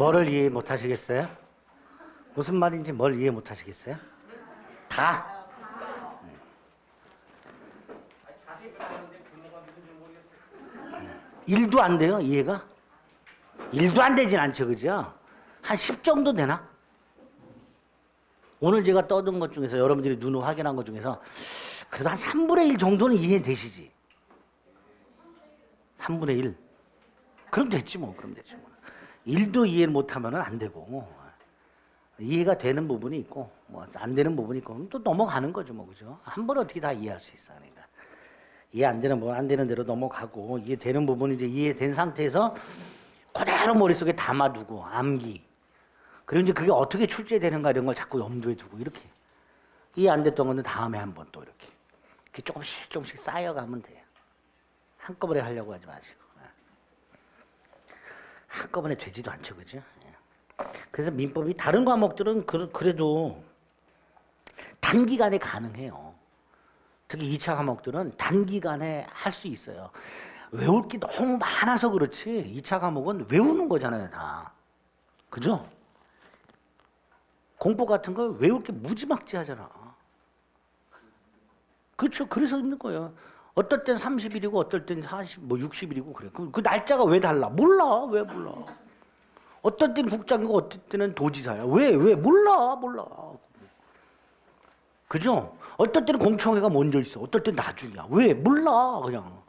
뭐를 이해 못 하시겠어요? 무슨 말인지 뭘 이해 못 하시겠어요? 다? 일도 안 돼요, 이해가? 일도 안 되진 않죠, 그죠? 한 10 정도 되나? 오늘 제가 떠든 것 중에서 여러분들이 눈으로 확인한 것 중에서 그래도 한 3분의 1 정도는 이해되시지? 3분의 1. 그럼 됐지 뭐, 그럼 됐지 뭐. 1도 이해를 못하면 안 되고, 이해가 되는 부분이 있고, 뭐, 안 되는 부분이 있고, 그럼 또 넘어가는 거죠, 뭐, 그죠? 한 번에 어떻게 다 이해할 수 있어, 그러니까. 이해 안 되는 부분, 안 되는 대로 넘어가고, 이해되는 부분은 이제 이해된 상태에서 그대로 머릿속에 담아두고, 암기. 그리고 이제 그게 어떻게 출제되는가 이런 걸 자꾸 염두에 두고, 이렇게. 이해 안 됐던 거는 다음에 한 번 또 이렇게. 이렇게 조금씩 쌓여가면 돼요. 한꺼번에 하려고 하지 마시고. 한꺼번에 되지도 않죠, 그죠? 그래서 민법이 다른 과목들은 그래도 단기간에 가능해요. 특히 2차 과목들은 단기간에 할 수 있어요. 외울 게 너무 많아서 그렇지 2차 과목은 외우는 거잖아요, 다. 그죠? 공부 같은 거 외울 게 무지막지하잖아. 그렇죠. 그래서 있는 거예요. 어떨 땐 30일이고 어떨 땐 40, 뭐 60일이고 그래. 그 날짜가 왜 달라? 몰라. 왜 몰라? 어떨 땐 국장이고 어떨 때는 도지사야. 왜? 몰라. 그죠? 어떨 때는 공청회가 먼저 있어. 어떨 땐 나중이야. 왜? 몰라. 그냥.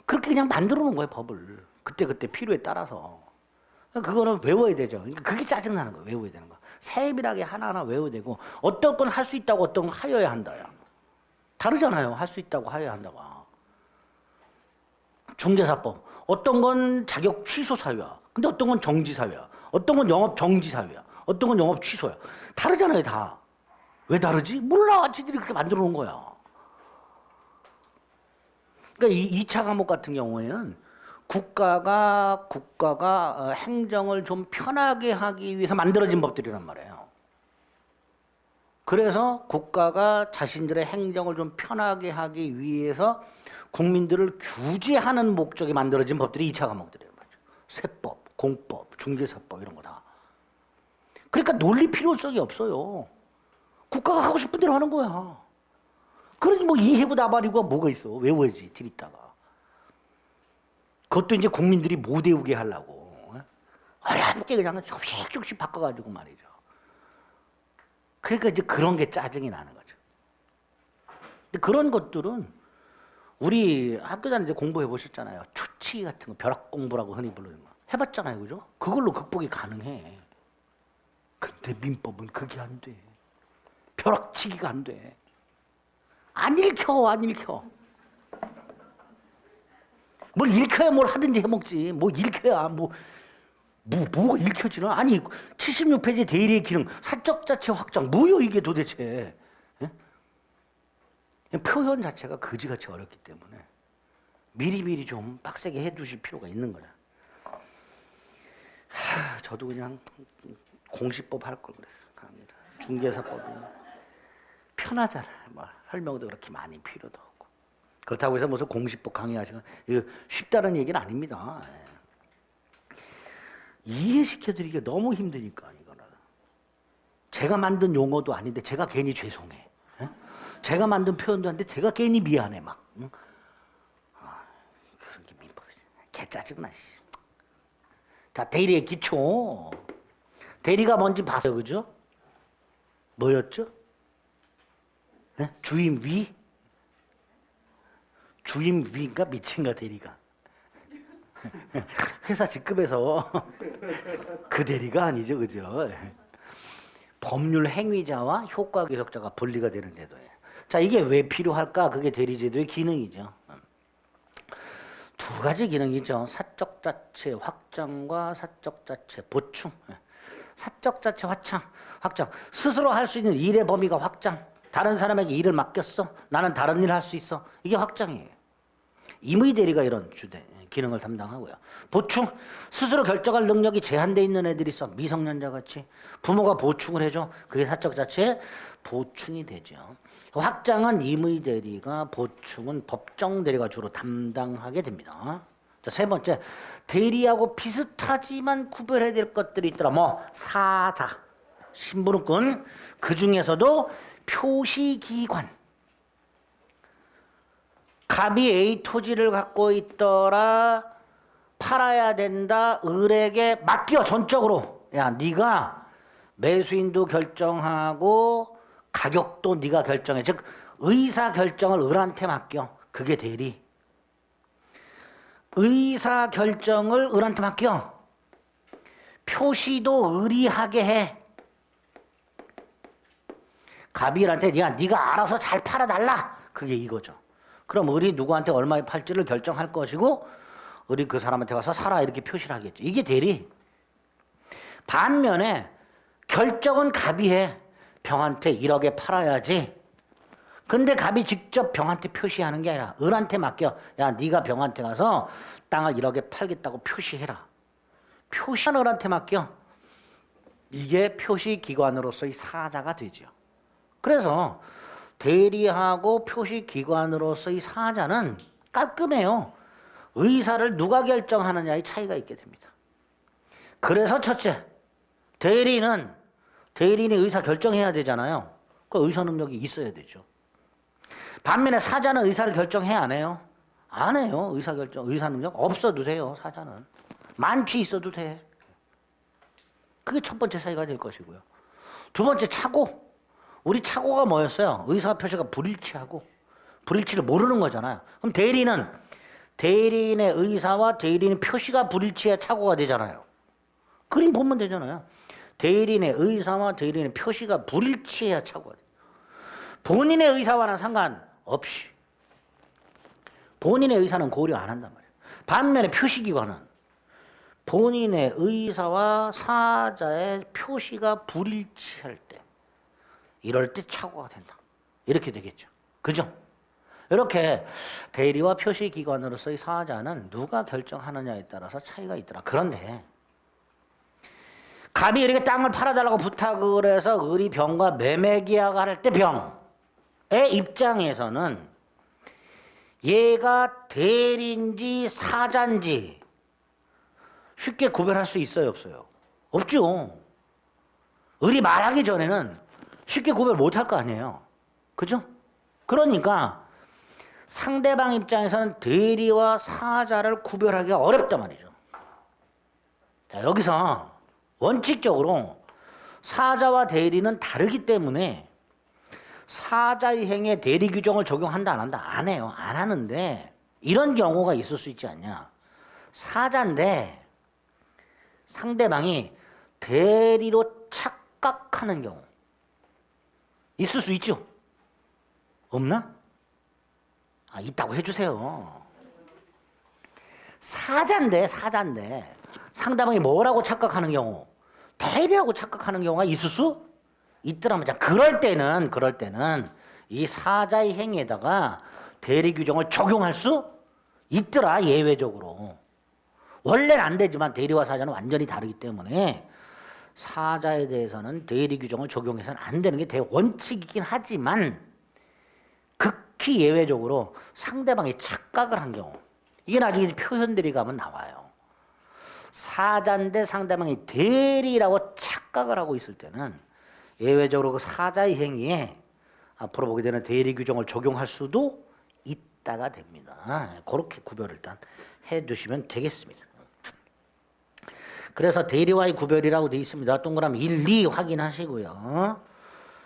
그렇게 그냥 만들어 놓은 거예요, 법을. 그때 필요에 따라서. 그거는 외워야 되죠. 그러니까 그게 짜증나는 거예요, 외워야 되는 거. 세밀하게 하나하나 외워야 되고, 어떤 건 할 수 있다고 어떤 건 하여야 한다야. 다르잖아요. 할 수 있다고 하여야 한다고. 중개사법. 어떤 건 자격 취소 사유야. 근데 어떤 건 정지 사유야. 어떤 건 영업 정지 사유야. 어떤 건 영업 취소야. 다르잖아요, 다. 왜 다르지? 몰라. 지들이 그렇게 만들어 놓은 거야. 그러니까 이 2차 과목 같은 경우에는 국가가 행정을 좀 편하게 하기 위해서 만들어진 법들이란 말이에요. 그래서 국가가 자신들의 행정을 좀 편하게 하기 위해서 국민들을 규제하는 목적이 만들어진 법들이 2차 과목들이에요. 세법, 공법, 중개사법 이런 거 다. 그러니까 논리 필요성이 없어요. 국가가 하고 싶은 대로 하는 거야. 그래서 뭐 이해부 나발이고 뭐가 있어. 외워야지, 들있다가. 그것도 이제 국민들이 못 외우게 하려고. 어렵게 그냥 조금씩 바꿔가지고 말이죠. 그러니까 이제 그런 게 짜증이 나는 거죠. 근데 그런 것들은 우리 학교 다닐 때 공부해 보셨잖아요. 추치 같은 거, 벼락 공부라고 흔히 부르는 거. 해봤잖아요, 그죠? 그걸로 극복이 가능해. 근데 민법은 그게 안 돼. 벼락치기가 안 돼. 안 읽혀. 뭘 읽혀야 뭘 하든지 해먹지. 뭐 읽혀야 뭐가 읽혀지나? 아니 76페이지 대리의 기능 사적 자체 확장 뭐요 이게 도대체? 예? 표현 자체가 거지같이 어렵기 때문에 미리 좀 빡세게 해두실 필요가 있는 거야. 저도 그냥 공시법 할 걸 그랬어. 갑니다. 중개사법이 편하잖아. 뭐 설명도 그렇게 많이 필요도 없고. 그렇다고 해서 무슨 공시법 강의하시고 이거 쉽다는 얘기는 아닙니다. 이해시켜드리기가 너무 힘드니까 이거는. 제가 만든 용어도 아닌데 제가 괜히 죄송해. 에? 제가 만든 표현도 아닌데 제가 괜히 미안해 막. 응? 그런 게 민법이지. 개 짜증나. 씨. 자, 대리의 기초. 대리가 뭔지 봤어요, 그죠? 뭐였죠? 에? 주임위? 주임위인가 미친가 대리가? 회사 직급에서 그 대리가 아니죠, 그죠? 법률 행위자와 효과 계속자가 분리가 되는 제도예요. 자, 이게 왜 필요할까? 그게 대리제도의 기능이죠. 두 가지 기능이 있죠. 사적 자체 확장과 사적 자체 보충. 사적 자체 확장. 스스로 할 수 있는 일의 범위가 확장. 다른 사람에게 일을 맡겼어. 나는 다른 일을 할 수 있어. 이게 확장이에요. 임의 대리가 이런 기능을 담당하고요. 보충, 스스로 결정할 능력이 제한되어 있는 애들이 있어. 미성년자 같이. 부모가 보충을 해줘. 그게 사적 자체의 보충이 되죠. 확장은 임의 대리가, 보충은 법정 대리가 주로 담당하게 됩니다. 자, 세 번째, 대리하고 비슷하지만 구별해야 될 것들이 있더라. 뭐 사자, 심부름꾼, 그 중에서도 표시기관. 갑이 A 토지를 갖고 있더라. 팔아야 된다. 을에게 맡겨. 전적으로. 야, 네가 매수인도 결정하고 가격도 네가 결정해. 즉 의사 결정을 을한테 맡겨. 그게 대리. 의사 결정을 을한테 맡겨. 표시도 을이 하게 해. 갑이 을한테 야, 네가 알아서 잘 팔아달라. 그게 이거죠. 그럼 을이 누구한테 얼마에 팔지를 결정할 것이고 을이 그 사람한테 가서 사라 이렇게 표시를 하겠죠. 이게 대리. 반면에 결정은 갑이 해. 병한테 1억에 팔아야지. 근데 갑이 직접 병한테 표시하는 게 아니라 을한테 맡겨. 야, 네가 병한테 가서 땅을 1억에 팔겠다고 표시해라. 표시한 을한테 맡겨. 이게 표시기관으로서의 사자가 되죠. 그래서 대리하고 표시기관으로서의 사자는 깔끔해요. 의사를 누가 결정하느냐의 차이가 있게 됩니다. 그래서 첫째, 대리인이 의사 결정해야 되잖아요. 그 의사 능력이 있어야 되죠. 반면에 사자는 의사를 결정해 안 해요? 안 해요. 의사 능력 없어도 돼요. 사자는 많지 있어도 돼. 그게 첫 번째 차이가 될 것이고요. 두 번째, 착오. 우리 착오가 뭐였어요? 의사 표시가 불일치하고 불일치를 모르는 거잖아요. 그럼 대리인의 의사와 대리인의 표시가 불일치해야 착오가 되잖아요. 그림 보면 되잖아요. 대리인의 의사와 대리인의 표시가 불일치해야 착오가 돼요. 본인의 의사와는 상관없이 본인의 의사는 고려 안 한단 말이에요. 반면에 표시기관은 본인의 의사와 사자의 표시가 불일치할 때, 이럴 때 착오가 된다. 이렇게 되겠죠. 그죠? 이렇게 대리와 표시기관으로서의 사자는 누가 결정하느냐에 따라서 차이가 있더라. 그런데 갑이 이렇게 땅을 팔아달라고 부탁을 해서 을이 병과 매매계약을 할 때 병의 입장에서는 얘가 대리인지 사자인지 쉽게 구별할 수 있어요, 없어요? 없죠. 을이 말하기 전에는 쉽게 구별 못할 거 아니에요. 그죠? 그러니까 상대방 입장에서는 대리와 사자를 구별하기가 어렵단 말이죠. 자, 여기서 원칙적으로 사자와 대리는 다르기 때문에 사자의 행위에 대리 규정을 적용한다 안 한다? 안 해요. 안 하는데 이런 경우가 있을 수 있지 않냐. 사자인데 상대방이 대리로 착각하는 경우 있을 수 있죠? 없나? 아, 있다고 해주세요. 사자인데 상대방이 뭐라고 착각하는 경우, 대리라고 착각하는 경우가 있을 수 있더라면, 그럴 때는 이 사자의 행위에다가 대리 규정을 적용할 수 있더라. 예외적으로. 원래는 안 되지만 대리와 사자는 완전히 다르기 때문에 사자에 대해서는 대리 규정을 적용해서는 안 되는 게 대원칙이긴 하지만 극히 예외적으로 상대방이 착각을 한 경우, 이게 나중에 표현들이 가면 나와요. 사자인데 상대방이 대리라고 착각을 하고 있을 때는 예외적으로 그 사자의 행위에 앞으로 보게 되는 대리 규정을 적용할 수도 있다가 됩니다. 그렇게 구별을 일단 해두시면 되겠습니다. 그래서 대리와의 구별이라고 되어 있습니다. 동그라미 1, 2 확인하시고요.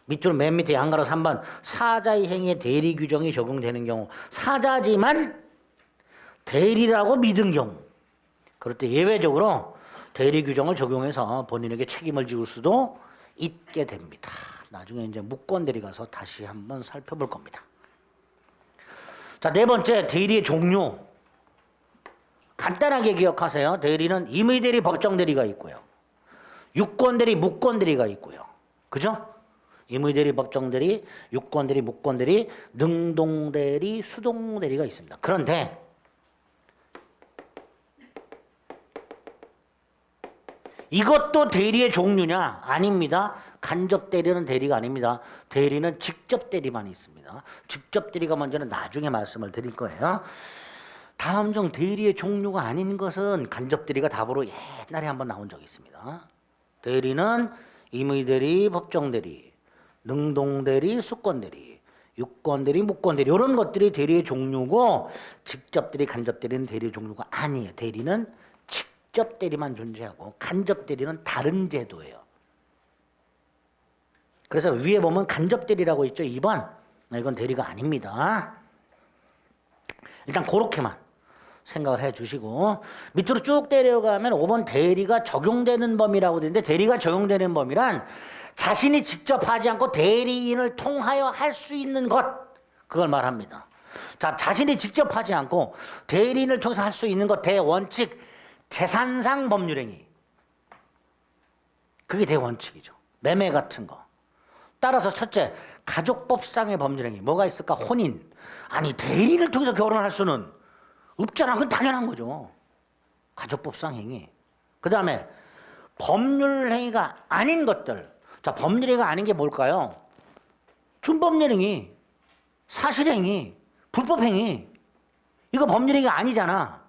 밑으로 맨 밑에 양가로 3번 사자의 행위에 대리 규정이 적용되는 경우, 사자지만 대리라고 믿은 경우, 그럴 때 예외적으로 대리 규정을 적용해서 본인에게 책임을 지을 수도 있게 됩니다. 나중에 이제 무권대리 가서 다시 한번 살펴볼 겁니다. 자, 네 번째, 대리의 종류. 간단하게 기억하세요. 대리는 임의대리, 법정대리가 있고요. 유권대리, 무권대리가 있고요. 그죠? 임의대리, 법정대리, 유권대리, 무권대리, 능동대리, 수동대리가 있습니다. 그런데 이것도 대리의 종류냐? 아닙니다. 간접 대리는 대리가 아닙니다. 대리는 직접 대리만 있습니다. 직접 대리가 먼저는 나중에 말씀을 드릴 거예요. 다음 중 대리의 종류가 아닌 것은 간접대리가 답으로 옛날에 한번 나온 적이 있습니다. 대리는 임의대리, 법정대리, 능동대리, 수권대리, 유권대리, 무권대리 이런 것들이 대리의 종류고 직접대리, 간접대리는 대리의 종류가 아니에요. 대리는 직접대리만 존재하고 간접대리는 다른 제도예요. 그래서 위에 보면 간접대리라고 있죠. 2번. 이건 대리가 아닙니다. 일단 그렇게만 생각을 해주시고 밑으로 쭉 내려가면 5번 대리가 적용되는 범위라고 되는데 대리가 적용되는 범위란 자신이 직접 하지 않고 대리인을 통하여 할 수 있는 것 그걸 말합니다. 자, 자신이 직접 하지 않고 대리인을 통해서 할 수 있는 것 대원칙 재산상 법률행위 그게 대원칙이죠. 매매 같은 거. 따라서 첫째 가족법상의 법률행위 뭐가 있을까? 혼인. 아니 대리인을 통해서 결혼할 수는 없잖아. 그건 당연한 거죠. 가족법상 행위. 그 다음에 법률행위가 아닌 것들. 자, 법률행위가 아닌 게 뭘까요? 준법률행위, 사실행위, 불법행위. 이거 법률행위가 아니잖아.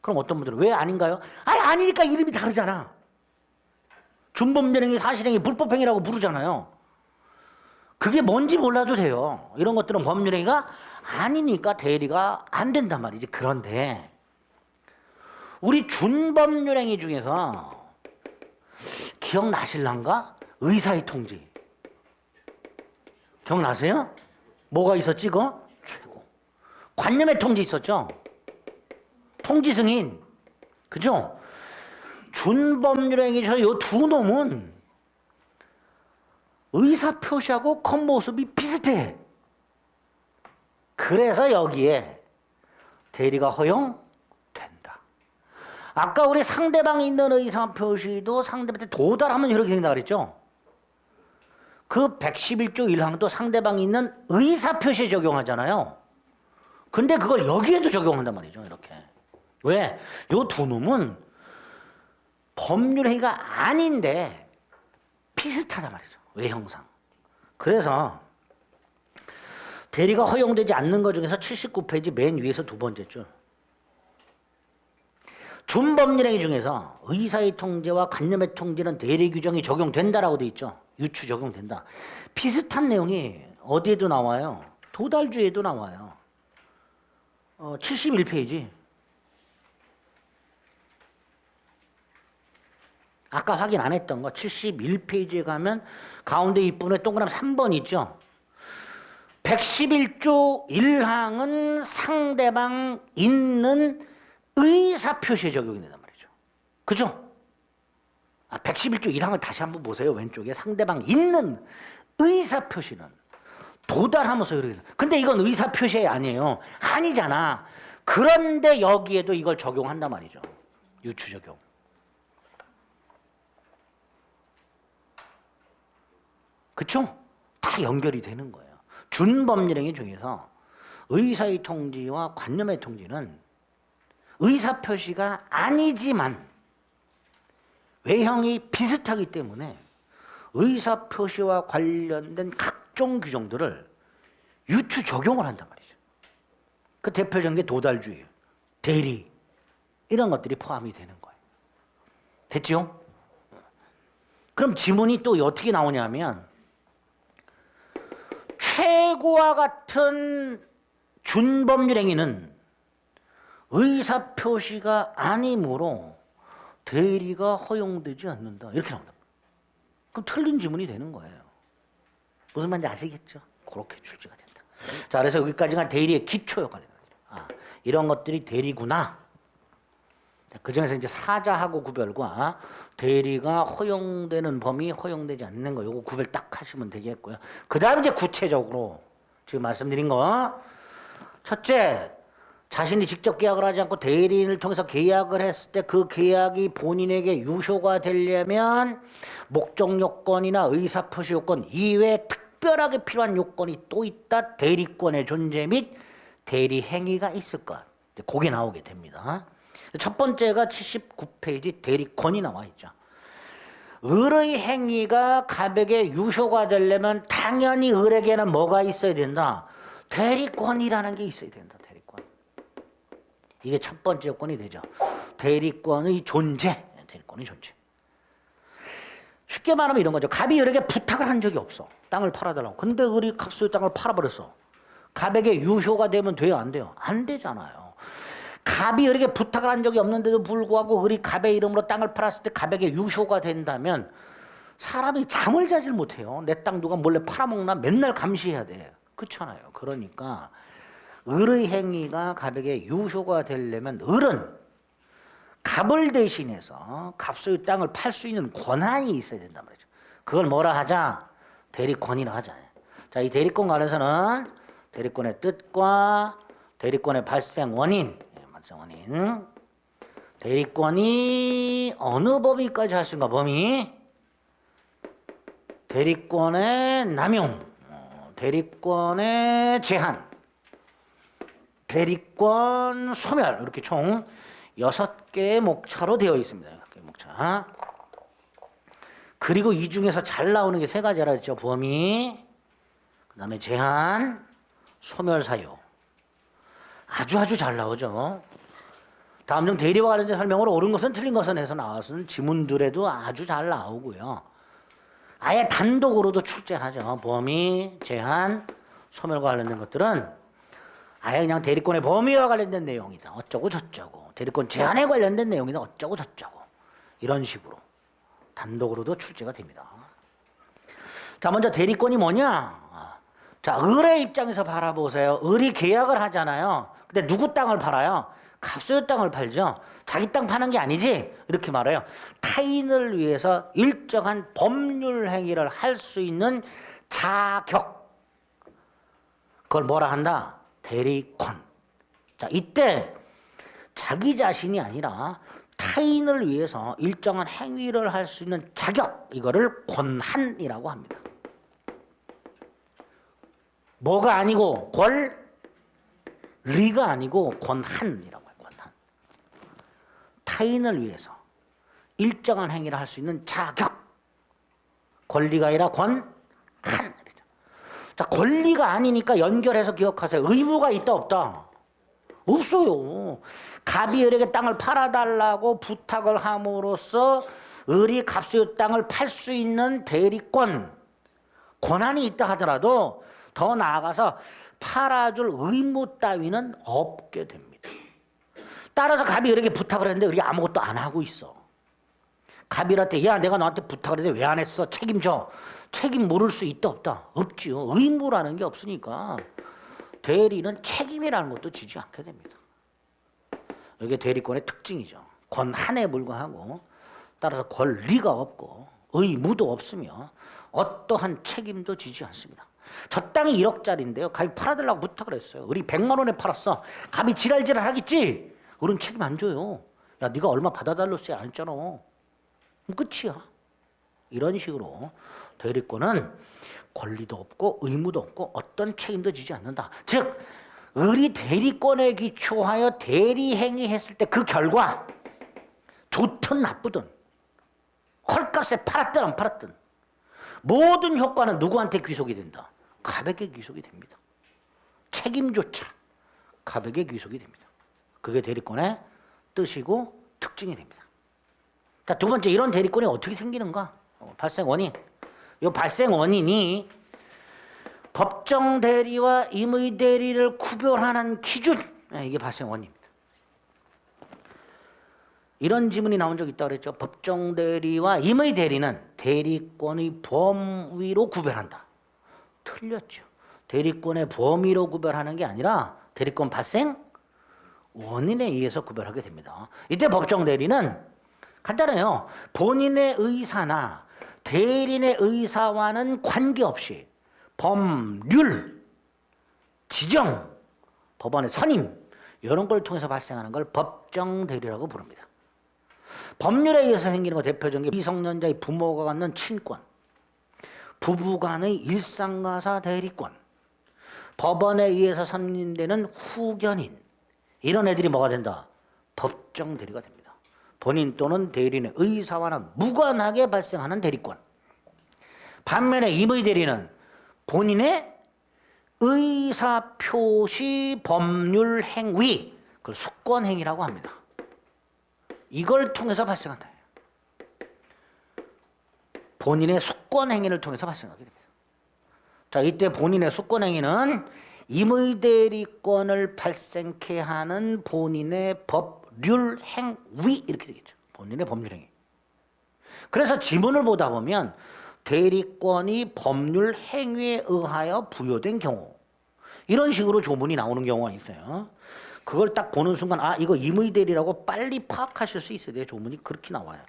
그럼 어떤 분들은 왜 아닌가요? 아니 아니니까 이름이 다르잖아. 준법률행위, 사실행위, 불법행위라고 부르잖아요. 그게 뭔지 몰라도 돼요. 이런 것들은 법률행위가 아니니까 대리가 안 된단 말이지. 그런데 우리 준법률행위 중에서 기억나실란가? 의사의 통지. 기억나세요? 뭐가 있었지 그거? 최고. 관념의 통지 있었죠? 통지 승인. 그죠? 준법률행위 중에서 이 두 놈은 의사표시하고 겉모습이 비슷해. 그래서 여기에 대리가 허용된다. 아까 우리 상대방이 있는 의사표시도 상대방한테 도달하면 이렇게 된다 그랬죠. 그 111조 1항도 상대방이 있는 의사표시에 적용하잖아요. 근데 그걸 여기에도 적용한단 말이죠. 이렇게. 왜? 요 두 놈은 법률행위가 아닌데 비슷하단 말이죠. 외형상. 그래서 대리가 허용되지 않는 것 중에서 79페이지 맨 위에서 두 번째 줄. 준법률행위 중에서 의사의 통지와 관념의 통지는 대리 규정이 적용된다라고 돼 있죠. 유추 적용된다. 비슷한 내용이 어디에도 나와요. 도달주에도 나와요. 71페이지. 아까 확인 안 했던 거 71페이지에 가면 가운데 윗부분에 동그라미 3번 있죠. 111조 1항은 상대방 있는 의사표시에 적용이 된단 말이죠. 그죠? 111조 1항을 다시 한번 보세요. 왼쪽에 상대방 있는 의사표시는 도달하면서 이렇게. 근데 이건 의사표시 아니에요. 아니잖아. 그런데 여기에도 이걸 적용한단 말이죠. 유추 적용. 그쵸? 다 연결이 되는 거예요. 준법률행위 중에서 의사의 통지와 관념의 통지는 의사표시가 아니지만 외형이 비슷하기 때문에 의사표시와 관련된 각종 규정들을 유추 적용을 한단 말이죠. 그 대표적인 게 도달주의, 대리 이런 것들이 포함이 되는 거예요. 됐죠? 그럼 지문이 또 어떻게 나오냐면 최고와 같은 준법률행위는 의사표시가 아니므로 대리가 허용되지 않는다. 이렇게 나온다. 그럼 틀린 지문이 되는 거예요. 무슨 말인지 아시겠죠? 그렇게 출제가 된다. 자, 그래서 여기까지가 대리의 기초 역할이다. 이런 것들이 대리구나. 그 중에서 이제 사자하고 구별과 대리가 허용되는 범위, 허용되지 않는 거, 요거 구별 딱 하시면 되겠고요. 그 다음 이제 구체적으로 지금 말씀드린 거. 첫째, 자신이 직접 계약을 하지 않고 대리인을 통해서 계약을 했을 때 그 계약이 본인에게 유효가 되려면 목적 요건이나 의사표시 요건 이외에 특별하게 필요한 요건이 또 있다. 대리권의 존재 및 대리 행위가 있을 것. 그게 나오게 됩니다. 첫 번째가 79페이지 대리권이 나와 있죠. 을의 행위가 갑에게 유효가 되려면 당연히 을에게는 뭐가 있어야 된다? 대리권이라는 게 있어야 된다. 대리권. 이게 첫 번째 요건이 되죠. 대리권의 존재. 대리권의 존재. 쉽게 말하면 이런 거죠. 갑이 을에게 부탁을 한 적이 없어. 땅을 팔아달라고. 근데 을이 갑수의 땅을 팔아버렸어. 갑에게 유효가 되면 돼요? 안 돼요? 안 되잖아요. 갑이 을에게 부탁을 한 적이 없는데도 불구하고 을이 갑의 이름으로 땅을 팔았을 때 갑에게 유효가 된다면 사람이 잠을 자질 못해요. 내 땅 누가 몰래 팔아먹나 맨날 감시해야 돼. 그렇잖아요. 그러니까 을의 행위가 갑에게 유효가 되려면 을은 갑을 대신해서 갑수의 땅을 팔 수 있는 권한이 있어야 된단 말이죠. 그걸 뭐라 하자? 대리권이라 하자. 자, 이 대리권 관해서는 대리권의 뜻과 대리권의 발생 원인, 대리권이 어느 범위까지 할 수 있는가? 범위, 대리권의 남용, 대리권의 제한, 대리권 소멸, 이렇게 총 6개의 목차로 되어 있습니다. 6개의 목차. 그리고 이 중에서 잘 나오는 게 3가지라 했죠. 범위, 그 다음에 제한, 소멸 사유. 아주 잘 나오죠. 다음 중 대리와 관련된 설명으로 옳은 것은 틀린 것은 해서 나왔은 지문들에도 아주 잘 나오고요. 아예 단독으로도 출제하죠. 범위, 제한, 소멸과 관련된 것들은 아예 그냥 대리권의 범위와 관련된 내용이다. 어쩌고 저쩌고. 대리권 제한에 관련된 내용이다. 어쩌고 저쩌고. 이런 식으로 단독으로도 출제가 됩니다. 자, 먼저 대리권이 뭐냐? 자, 을의 입장에서 바라보세요. 을이 계약을 하잖아요. 근데 누구 땅을 팔아요? 갑수의 땅을 팔죠. 자기 땅 파는 게 아니지. 이렇게 말해요. 타인을 위해서 일정한 법률 행위를 할 수 있는 자격. 그걸 뭐라 한다? 대리권. 자, 이때 자기 자신이 아니라 타인을 위해서 일정한 행위를 할 수 있는 자격. 이거를 권한이라고 합니다. 뭐가 아니고 권리가 아니고 권한이라고 해요. 권한. 타인을 위해서 일정한 행위를 할 수 있는 자격. 권리가 아니라 권한. 자, 권리가 아니니까 연결해서 기억하세요. 의무가 있다 없다? 없어요. 갑이 을에게 땅을 팔아달라고 부탁을 함으로써 을이 갑수의 땅을 팔 수 있는 대리권, 권한이 있다 하더라도 더 나아가서 팔아줄 의무 따위는 없게 됩니다. 따라서 갑이 을에게 부탁을 했는데 을이 아무것도 안 하고 있어. 갑이 을한테 야, 내가 너한테 부탁을 했는데 왜 안 했어? 책임져. 책임 물을 수 있다 없다? 없지요. 의무라는 게 없으니까 대리는 책임이라는 것도 지지 않게 됩니다. 이게 대리권의 특징이죠. 권한에 불과하고 따라서 권리가 없고 의무도 없으며 어떠한 책임도 지지 않습니다. 저 땅이 1억짜리인데요. 갑이 팔아달라고 부탁을 했어요. 을이 100만 원에 팔았어. 갑이 지랄지랄 하겠지? 을은 책임 안 줘요. 야, 네가 얼마 받아달랬어야 안 했잖아. 그럼 끝이야. 이런 식으로 대리권은 권리도 없고 의무도 없고 어떤 책임도 지지 않는다. 즉 을이 대리권에 기초하여 대리행위했을 때 그 결과 좋든 나쁘든 헐값에 팔았든 안 팔았든 모든 효과는 누구한테 귀속이 된다? 갑에게 귀속이 됩니다. 책임조차 갑에게 귀속이 됩니다. 그게 대리권의 뜻이고 특징이 됩니다. 자, 두 번째, 이런 대리권이 어떻게 생기는가? 발생 원인. 이 발생 원인이 법정 대리와 임의 대리를 구별하는 기준. 이게 발생 원인입니다. 이런 지문이 나온 적 있다고 그랬죠. 법정 대리와 임의 대리는 대리권의 범위로 구별한다. 틀렸죠. 대리권의 범위로 구별하는 게 아니라 대리권 발생 원인에 의해서 구별하게 됩니다. 이때 법정 대리는 간단해요. 본인의 의사나 대리인의 의사와는 관계없이 법률, 지정, 법원의 선임 이런 걸 통해서 발생하는 걸 법정 대리라고 부릅니다. 법률에 의해서 생기는 거 대표적인 게 미성년자의 부모가 갖는 친권, 부부간의 일상가사 대리권, 법원에 의해서 선임되는 후견인 이런 애들이 뭐가 된다? 법정 대리가 됩니다. 본인 또는 대리인의 의사와는 무관하게 발생하는 대리권. 반면에 임의 대리는 본인의 의사표시 법률 행위 그걸 수권행위라고 합니다. 이걸 통해서 발생한다. 본인의 수권행위를 통해서 발생하게 됩니다. 자, 이때 본인의 수권행위는 임의대리권을 발생케 하는 본인의 법률 행위 이렇게 되겠죠. 본인의 법률 행위. 그래서 지문을 보다 보면 대리권이 법률 행위에 의하여 부여된 경우 이런 식으로 조문이 나오는 경우가 있어요. 그걸 딱 보는 순간 아 이거 임의대리라고 빨리 파악하실 수 있어야 돼요. 조문이 그렇게 나와요.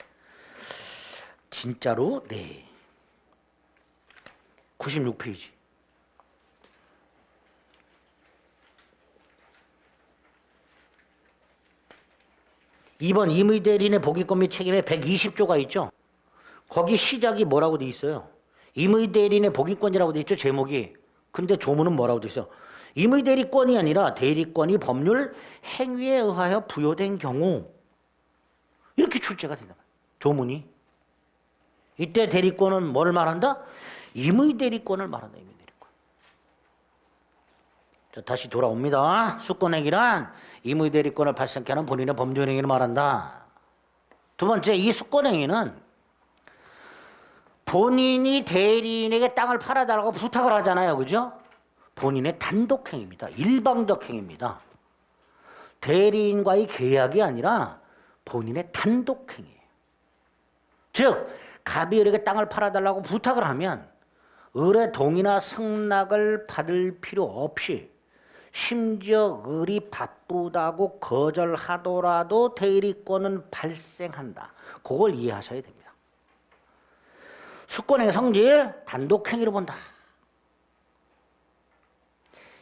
진짜로 네. 96페이지. 2번 임의대리인의 복위권 및 책임에 120조가 있죠. 거기 시작이 뭐라고 돼 있어요? 임의대리인의 복위권이라고 돼 있죠. 제목이. 근데 조문은 뭐라고 돼 있어요? 임의대리권이 아니라 대리권이 법률 행위에 의하여 부여된 경우 이렇게 출제가 된다. 조문이. 이때 대리권은 뭐를 말한다? 임의대리권을 말한다. 임의대리권. 자, 다시 돌아옵니다. 수권행위란 임의대리권을 발생케 하는 본인의 법률행위를 말한다. 두 번째, 이 수권행위는 본인이 대리인에게 땅을 팔아달라고 부탁을 하잖아요. 그죠? 본인의 단독행위입니다. 일방적 행위입니다. 대리인과의 계약이 아니라 본인의 단독행위예요. 즉 갑이 을에게 땅을 팔아달라고 부탁을 하면 을의 동의나 승낙을 받을 필요 없이 심지어 을이 바쁘다고 거절하더라도 대리권은 발생한다. 그걸 이해하셔야 됩니다. 수권행위 성질 단독행위로 본다.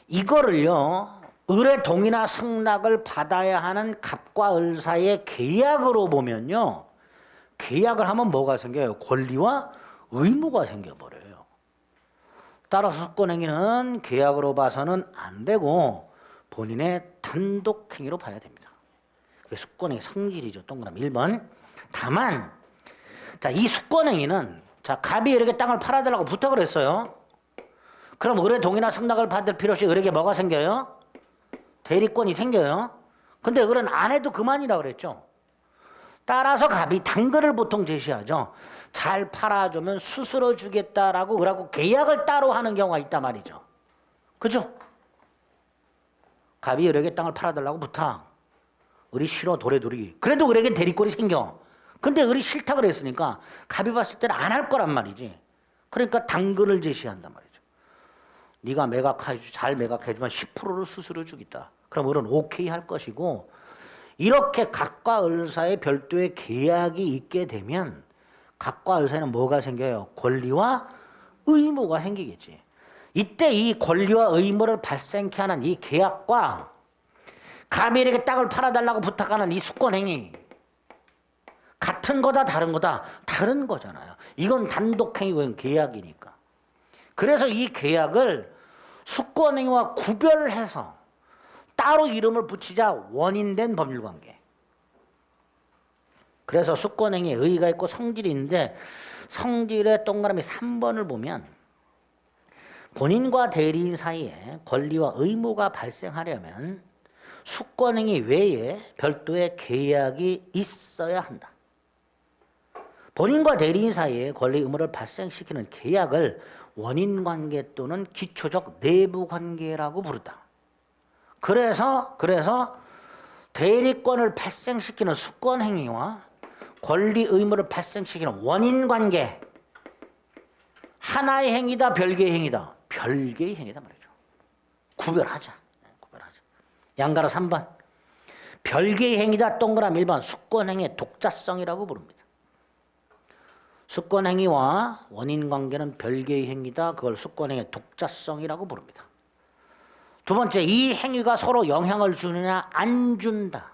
이거를요 을의 동의나 승낙을 받아야 하는 갑과 을 사이의 계약으로 보면요 계약을 하면 뭐가 생겨요? 권리와 의무가 생겨버려요. 따라서 수권행위는 계약으로 봐서는 안 되고 본인의 단독행위로 봐야 됩니다. 그게 수권행위 성질이죠. 동그라미 1번. 다만 자, 이 수권행위는 자, 갑이 을에게 땅을 팔아달라고 부탁을 했어요. 그럼 을의 동의나 승낙을 받을 필요 없이 을에게 뭐가 생겨요? 대리권이 생겨요. 근데 을은 안 해도 그만이라고 그랬죠. 따라서 갑이 당근을 보통 제시하죠. 잘 팔아주면 수수료 주겠다라고 을하고 계약을 따로 하는 경우가 있단 말이죠. 그죠? 갑이 을에게 땅을 팔아달라고 부탁. 을이 싫어 도래도리. 그래도 을에게 대리권이 생겨. 근데 을이 싫다고 그랬으니까 갑이 봤을 때는 안 할 거란 말이지. 그러니까 당근을 제시한단 말이죠. 네가 잘 매각해주면 10%를 수수료 주겠다. 그럼 을은 오케이 할 것이고 이렇게 갑과 을 사이에 별도의 계약이 있게 되면 갑과 을 사이에는 뭐가 생겨요? 권리와 의무가 생기겠지. 이때 이 권리와 의무를 발생케 하는 이 계약과 갑이 이렇게 땅을 팔아달라고 부탁하는 이 수권행위 같은 거다 다른 거다? 다른 거잖아요. 이건 단독행위고 계약이니까. 그래서 이 계약을 수권행위와 구별해서 따로 이름을 붙이자 원인된 법률관계. 그래서 수권행위에 의의가 있고 성질이 있는데 성질의 동그라미 3번을 보면 본인과 대리인 사이에 권리와 의무가 발생하려면 수권행위 외에 별도의 계약이 있어야 한다. 본인과 대리인 사이에 권리 의무를 발생시키는 계약을 원인관계 또는 기초적 내부관계라고 부른다. 그래서 대리권을 발생시키는 수권행위와 권리 의무를 발생시키는 원인관계 하나의 행위다 별개의 행위다. 별개의 행위다 말이죠. 구별하자. 양가로 3번 별개의 행위다 동그라미 1번 수권행위의 독자성이라고 부릅니다. 수권행위와 원인관계는 별개의 행위다. 그걸 수권행위의 독자성이라고 부릅니다. 두 번째, 이 행위가 서로 영향을 주느냐 안 준다.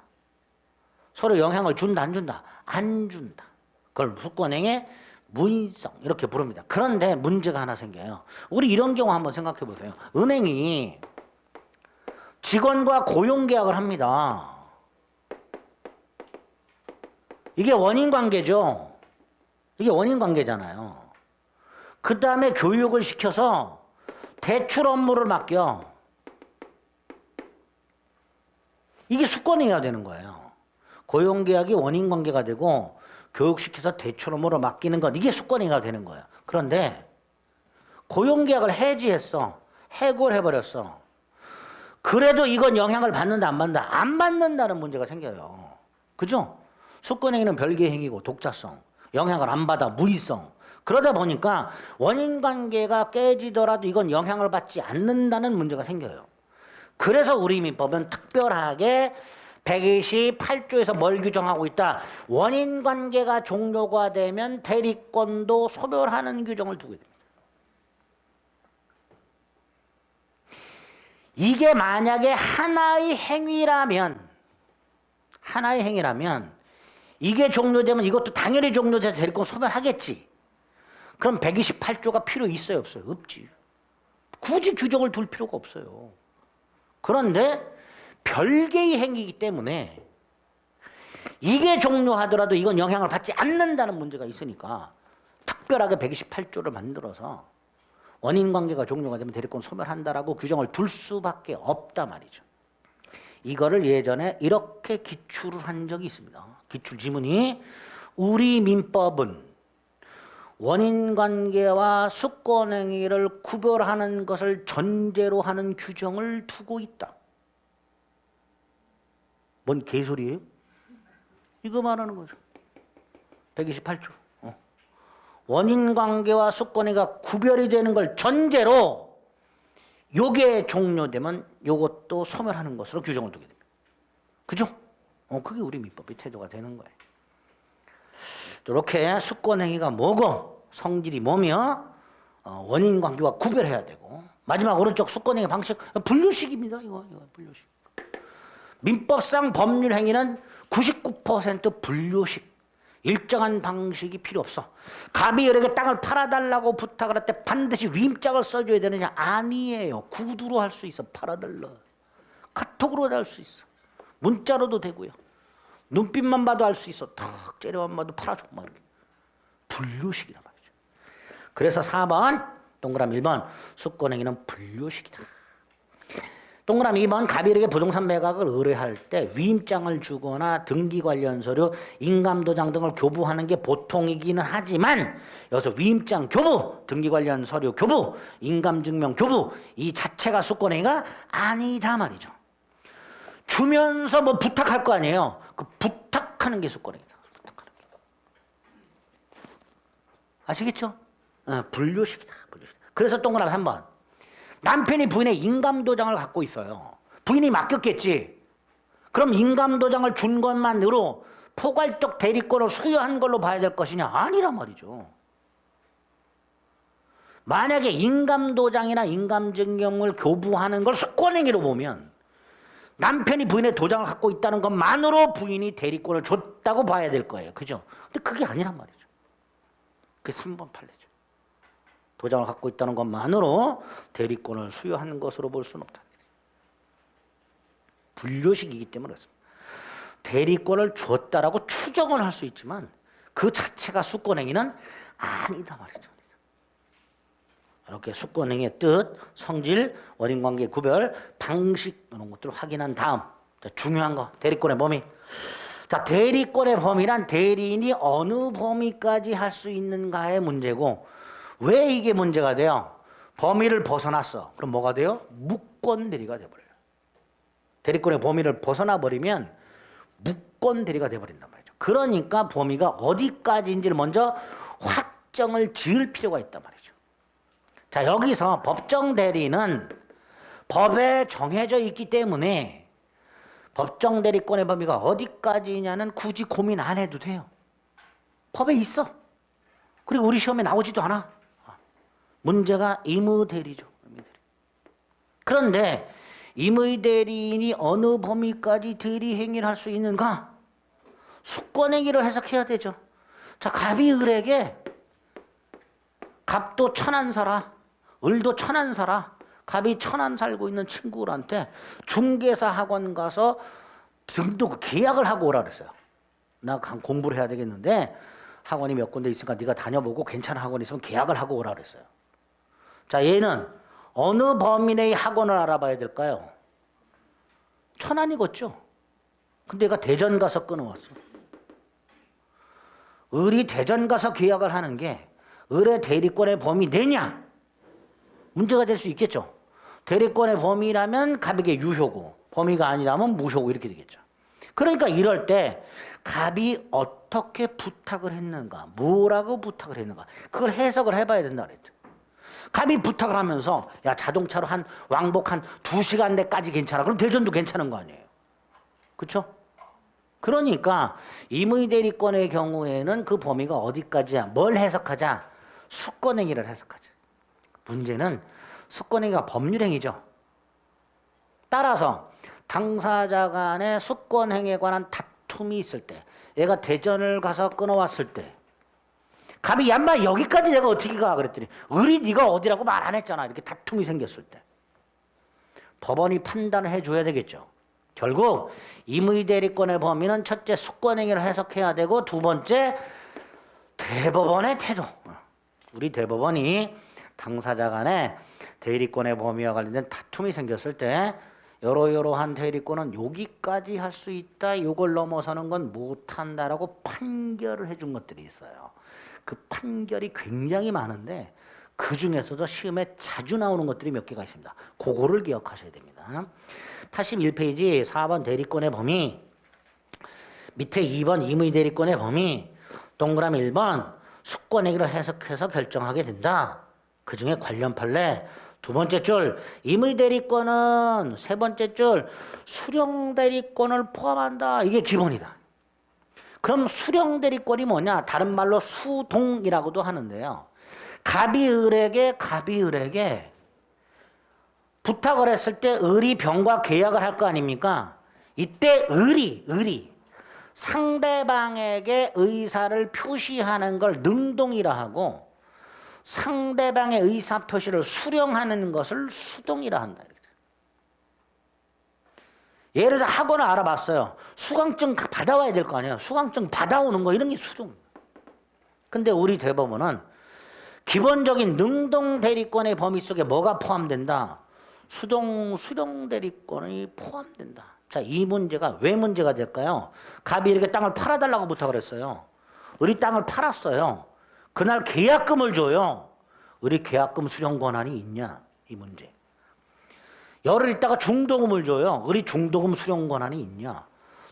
서로 영향을 준다 안 준다? 안 준다. 그걸 수권행위의 무인성 이렇게 부릅니다. 그런데 문제가 하나 생겨요. 우리 이런 경우 한번 생각해 보세요. 은행이 직원과 고용계약을 합니다. 이게 원인관계죠. 이게 원인관계잖아요. 그 다음에 교육을 시켜서 대출 업무를 맡겨. 이게 수권행위가 되는 거예요. 고용계약이 원인관계가 되고 교육시켜서 대출업무로 맡기는 것, 이게 수권행위가 되는 거예요. 그런데 고용계약을 해지했어. 해고를 해버렸어. 그래도 이건 영향을 받는다 안 받는다? 안 받는다는 문제가 생겨요. 그죠? 수권행위는 별개의 행위고 독자성, 영향을 안 받아, 무의성. 그러다 보니까 원인관계가 깨지더라도 이건 영향을 받지 않는다는 문제가 생겨요. 그래서 우리 민법은 특별하게 128조에서 뭘 규정하고 있다? 원인관계가 종료가 되면 대리권도 소멸하는 규정을 두게 됩니다. 이게 만약에 하나의 행위라면 이게 종료되면 이것도 당연히 종료돼서 대리권 소멸하겠지. 그럼 128조가 필요 있어요, 없어요? 없지. 굳이 규정을 둘 필요가 없어요. 그런데 별개의 행위이기 때문에 이게 종료하더라도 이건 영향을 받지 않는다는 문제가 있으니까 특별하게 128조를 만들어서 원인관계가 종료가 되면 대리권 소멸한다라고 규정을 둘 수밖에 없다 말이죠. 이거를 예전에 이렇게 기출을 한 적이 있습니다. 기출 지문이 우리 민법은 원인관계와 수권행위를 구별하는 것을 전제로 하는 규정을 두고 있다. 뭔 개소리예요? 이거 말하는 거죠. 128조. 원인관계와 수권행위가 구별이 되는 걸 전제로 요게 종료되면 요것도 소멸하는 것으로 규정을 두게 됩니다. 그죠? 그게 우리 민법의 태도가 되는 거예요. 이렇게 수권행위가 뭐고 성질이 뭐며 원인관계와 구별해야 되고 마지막 오른쪽 수권행위 방식 분류식입니다. 이거 분류식. 민법상 법률행위는 99% 분류식. 일정한 방식이 필요 없어. 갑이 을에게 땅을 팔아달라고 부탁을 할 때 반드시 위임장을 써줘야 되느냐? 아니에요. 구두로 할 수 있어. 팔아달라. 카톡으로도 할 수 있어. 문자로도 되고요. 눈빛만 봐도 알 수 있어. 탁 째려만 봐도 팔아줘. 막 이렇게. 분류식이란 말이죠. 그래서 4번 동그라미 1번 수권행위는 분류식이다. 동그라미 2번 갑일에게 부동산 매각을 의뢰할 때 위임장을 주거나 등기 관련 서류, 인감도장 등을 교부하는 게 보통이기는 하지만 여기서 위임장 교부, 등기 관련 서류 교부, 인감증명 교부 이 자체가 수권행위가 아니다 말이죠. 주면서 뭐 부탁할 거 아니에요. 그 부탁하는 게 수권행위다. 부탁하는 게. 아시겠죠? 분류식이다. 분류식. 그래서 동그라미 3번. 남편이 부인의 인감도장을 갖고 있어요. 부인이 맡겼겠지. 그럼 인감도장을 준 것만으로 포괄적 대리권을 수여한 걸로 봐야 될 것이냐? 아니란 말이죠. 만약에 인감도장이나 인감증명을 교부하는 걸 수권행위로 보면 남편이 부인의 도장을 갖고 있다는 것만으로 부인이 대리권을 줬다고 봐야 될 거예요. 그죠? 근데 그게 아니란 말이죠. 그게 3번 판례죠. 도장을 갖고 있다는 것만으로 대리권을 수여하는 것으로 볼 수는 없다. 분류식이기 때문에 그렇습니다. 대리권을 줬다라고 추정을 할 수 있지만 그 자체가 수권행위는 아니다 말이죠. 이렇게 수권행위의 뜻, 성질, 원인관계 구별, 방식 이런 것들을 확인한 다음 자, 중요한 거 대리권의 범위. 자, 대리권의 범위란 대리인이 어느 범위까지 할 수 있는가의 문제고 왜 이게 문제가 돼요? 범위를 벗어났어. 그럼 뭐가 돼요? 무권 대리가 돼버려요. 대리권의 범위를 벗어나 버리면 무권 대리가 돼버린단 말이죠. 그러니까 범위가 어디까지인지를 먼저 확정을 지을 필요가 있단 말이죠. 자, 여기서 법정 대리는 법에 정해져 있기 때문에 법정 대리권의 범위가 어디까지냐는 굳이 고민 안 해도 돼요. 법에 있어. 그리고 우리 시험에 나오지도 않아. 문제가 임의대리죠. 그런데 임의대리인이 어느 범위까지 대리 행위를 할 수 있는가? 수권행위를 해석해야 되죠. 자, 갑이 을에게 갑도 천안 살아, 을도 천안 살아. 갑이 천안 살고 있는 친구들한테 중개사 학원 가서 등록 계약을 하고 오라 그랬어요. 나 공부를 해야 되겠는데 학원이 몇 군데 있으니까 네가 다녀보고 괜찮은 학원 있으면 계약을 하고 오라 그랬어요. 자, 얘는 어느 범위 내의 학원을 알아봐야 될까요? 천안이겠죠. 근데 얘가 대전 가서 끊어왔어. 을이 대전 가서 계약을 하는 게 을의 대리권의 범위 내냐? 문제가 될 수 있겠죠. 대리권의 범위라면 갑에게 유효고 범위가 아니라면 무효고 이렇게 되겠죠. 그러니까 이럴 때 갑이 어떻게 부탁을 했는가, 뭐라고 부탁을 했는가, 그걸 해석을 해봐야 된다 그랬죠. 갑이 부탁을 하면서 야 자동차로 한 왕복 한 2시간 내까지 괜찮아. 그럼 대전도 괜찮은 거 아니에요. 그렇죠? 그러니까 임의대리권의 경우에는 그 범위가 어디까지야? 뭘 해석하자? 수권행위를 해석하자. 문제는 수권행위가 법률행위죠. 따라서 당사자 간의 수권행위에 관한 다툼이 있을 때, 얘가 대전을 가서 끊어왔을 때 갑이 얌마 여기까지 내가 어떻게 가? 그랬더니 을이 네가 어디라고 말 안 했잖아. 이렇게 다툼이 생겼을 때 법원이 판단을 해줘야 되겠죠. 결국 임의대리권의 범위는 첫째 수권행위를 해석해야 되고, 두 번째 대법원의 태도. 우리 대법원이 당사자 간에 대리권의 범위와 관련된 다툼이 생겼을 때 여러여러한 대리권은 여기까지 할 수 있다, 요걸 넘어서는 건 못한다라고 판결을 해준 것들이 있어요. 그 판결이 굉장히 많은데 그 중에서도 시험에 자주 나오는 것들이 몇 개가 있습니다. 그거를 기억하셔야 됩니다. 81페이지 4번 대리권의 범위, 밑에 2번 임의대리권의 범위, 동그라미 1번 수권행위를 해석해서 결정하게 된다. 그 중에 관련 판례 두 번째 줄 임의대리권은, 세 번째 줄 수령대리권을 포함한다. 이게 기본이다. 그럼 수령대리권이 뭐냐? 다른 말로 수동이라고도 하는데요. 갑이 을에게 부탁을 했을 때 을이 병과 계약을 할 거 아닙니까? 이때 을이 상대방에게 의사를 표시하는 걸 능동이라 하고, 상대방의 의사 표시를 수령하는 것을 수동이라 한다. 예를 들어 학원을 알아봤어요. 수강증 받아와야 될 거 아니에요. 수강증 받아오는 거 이런 게 수동. 근데 우리 대법원은 기본적인 능동 대리권의 범위 속에 뭐가 포함된다? 수령 대리권이 포함된다. 자, 이 문제가 왜 문제가 될까요? 갑이 이렇게 땅을 팔아달라고 부탁을 했어요. 을이 땅을 팔았어요. 그날 계약금을 줘요. 을이 계약금 수령 권한이 있냐? 이 문제. 열흘 있다가 중도금을 줘요. 을이 중도금 수령 권한이 있냐?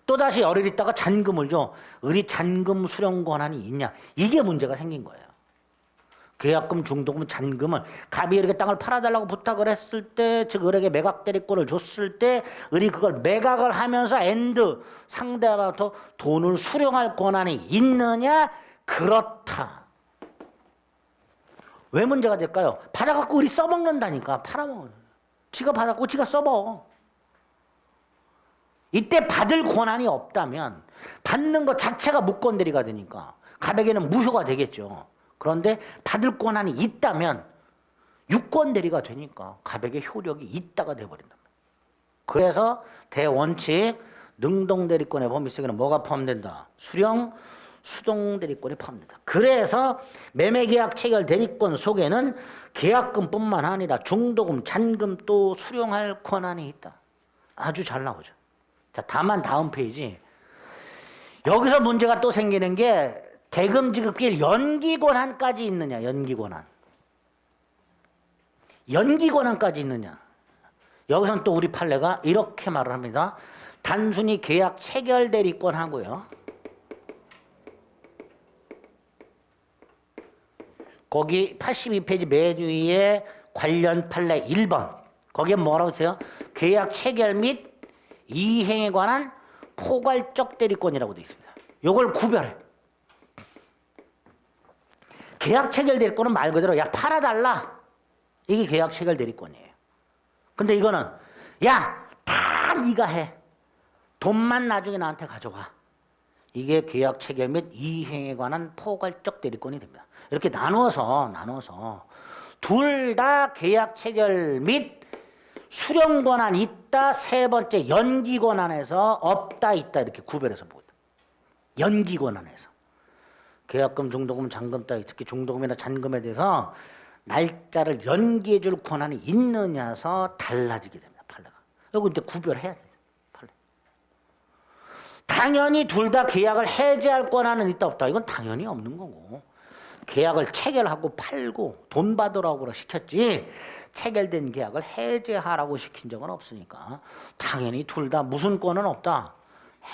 또다시 열흘 있다가 잔금을 줘. 을이 잔금 수령 권한이 있냐? 이게 문제가 생긴 거예요. 계약금, 중도금, 잔금을 갑이 이렇게 땅을 팔아달라고 부탁을 했을 때, 즉 을에게 매각 대리권을 줬을 때 을이 그걸 매각을 하면서 상대방부터 돈을 수령할 권한이 있느냐? 그렇다. 왜 문제가 될까요? 받아갖고 을이 써먹는다니까. 팔아먹는. 지가 받았고 지가 써먹어. 이때 받을 권한이 없다면 받는 것 자체가 무권대리가 되니까 갑에게는 무효가 되겠죠. 그런데 받을 권한이 있다면 유권대리가 되니까 갑에게 효력이 있다가 돼버린다. 그래서 대원칙 능동대리권의 범위 속에는 뭐가 포함된다? 수동대리권이 포함된다. 그래서 매매계약 체결 대리권 속에는 계약금뿐만 아니라 중도금, 잔금 또 수령할 권한이 있다. 아주 잘 나오죠. 자, 다만 다음 페이지. 여기서 문제가 또 생기는 게 대금 지급기일 연기 권한까지 있느냐? 연기 권한까지 있느냐? 여기서는 또 우리 판례가 이렇게 말을 합니다. 단순히 계약 체결 대리권 하고요. 거기 82페이지 맨 위에 관련 판례 1번. 거기에 뭐라고 써요? 계약 체결 및 이행에 관한 포괄적 대리권이라고 되어 있습니다. 이걸 구별해. 계약 체결 대리권은 말 그대로 야 팔아달라. 이게 계약 체결 대리권이에요. 근데 이거는 야 다 네가 해. 돈만 나중에 나한테 가져와. 이게 계약 체결 및 이행에 관한 포괄적 대리권이 됩니다. 이렇게 나눠서 둘 다 계약 체결 및 수령 권한 있다. 세 번째 연기 권한에서 없다 있다 이렇게 구별해서 보거든. 연기 권한에서 계약금, 중도금, 잔금 따위 특히 중도금이나 잔금에 대해서 날짜를 연기해 줄 권한이 있느냐서 달라지게 됩니다. 판례가. 이거 이제 구별해야 돼요. 판례. 당연히 둘 다 계약을 해지할 권한은 있다 없다. 이건 당연히 없는 거고. 계약을 체결하고 팔고 돈 받으라고 시켰지 체결된 계약을 해제하라고 시킨 적은 없으니까 당연히 둘 다 무슨 권은 없다.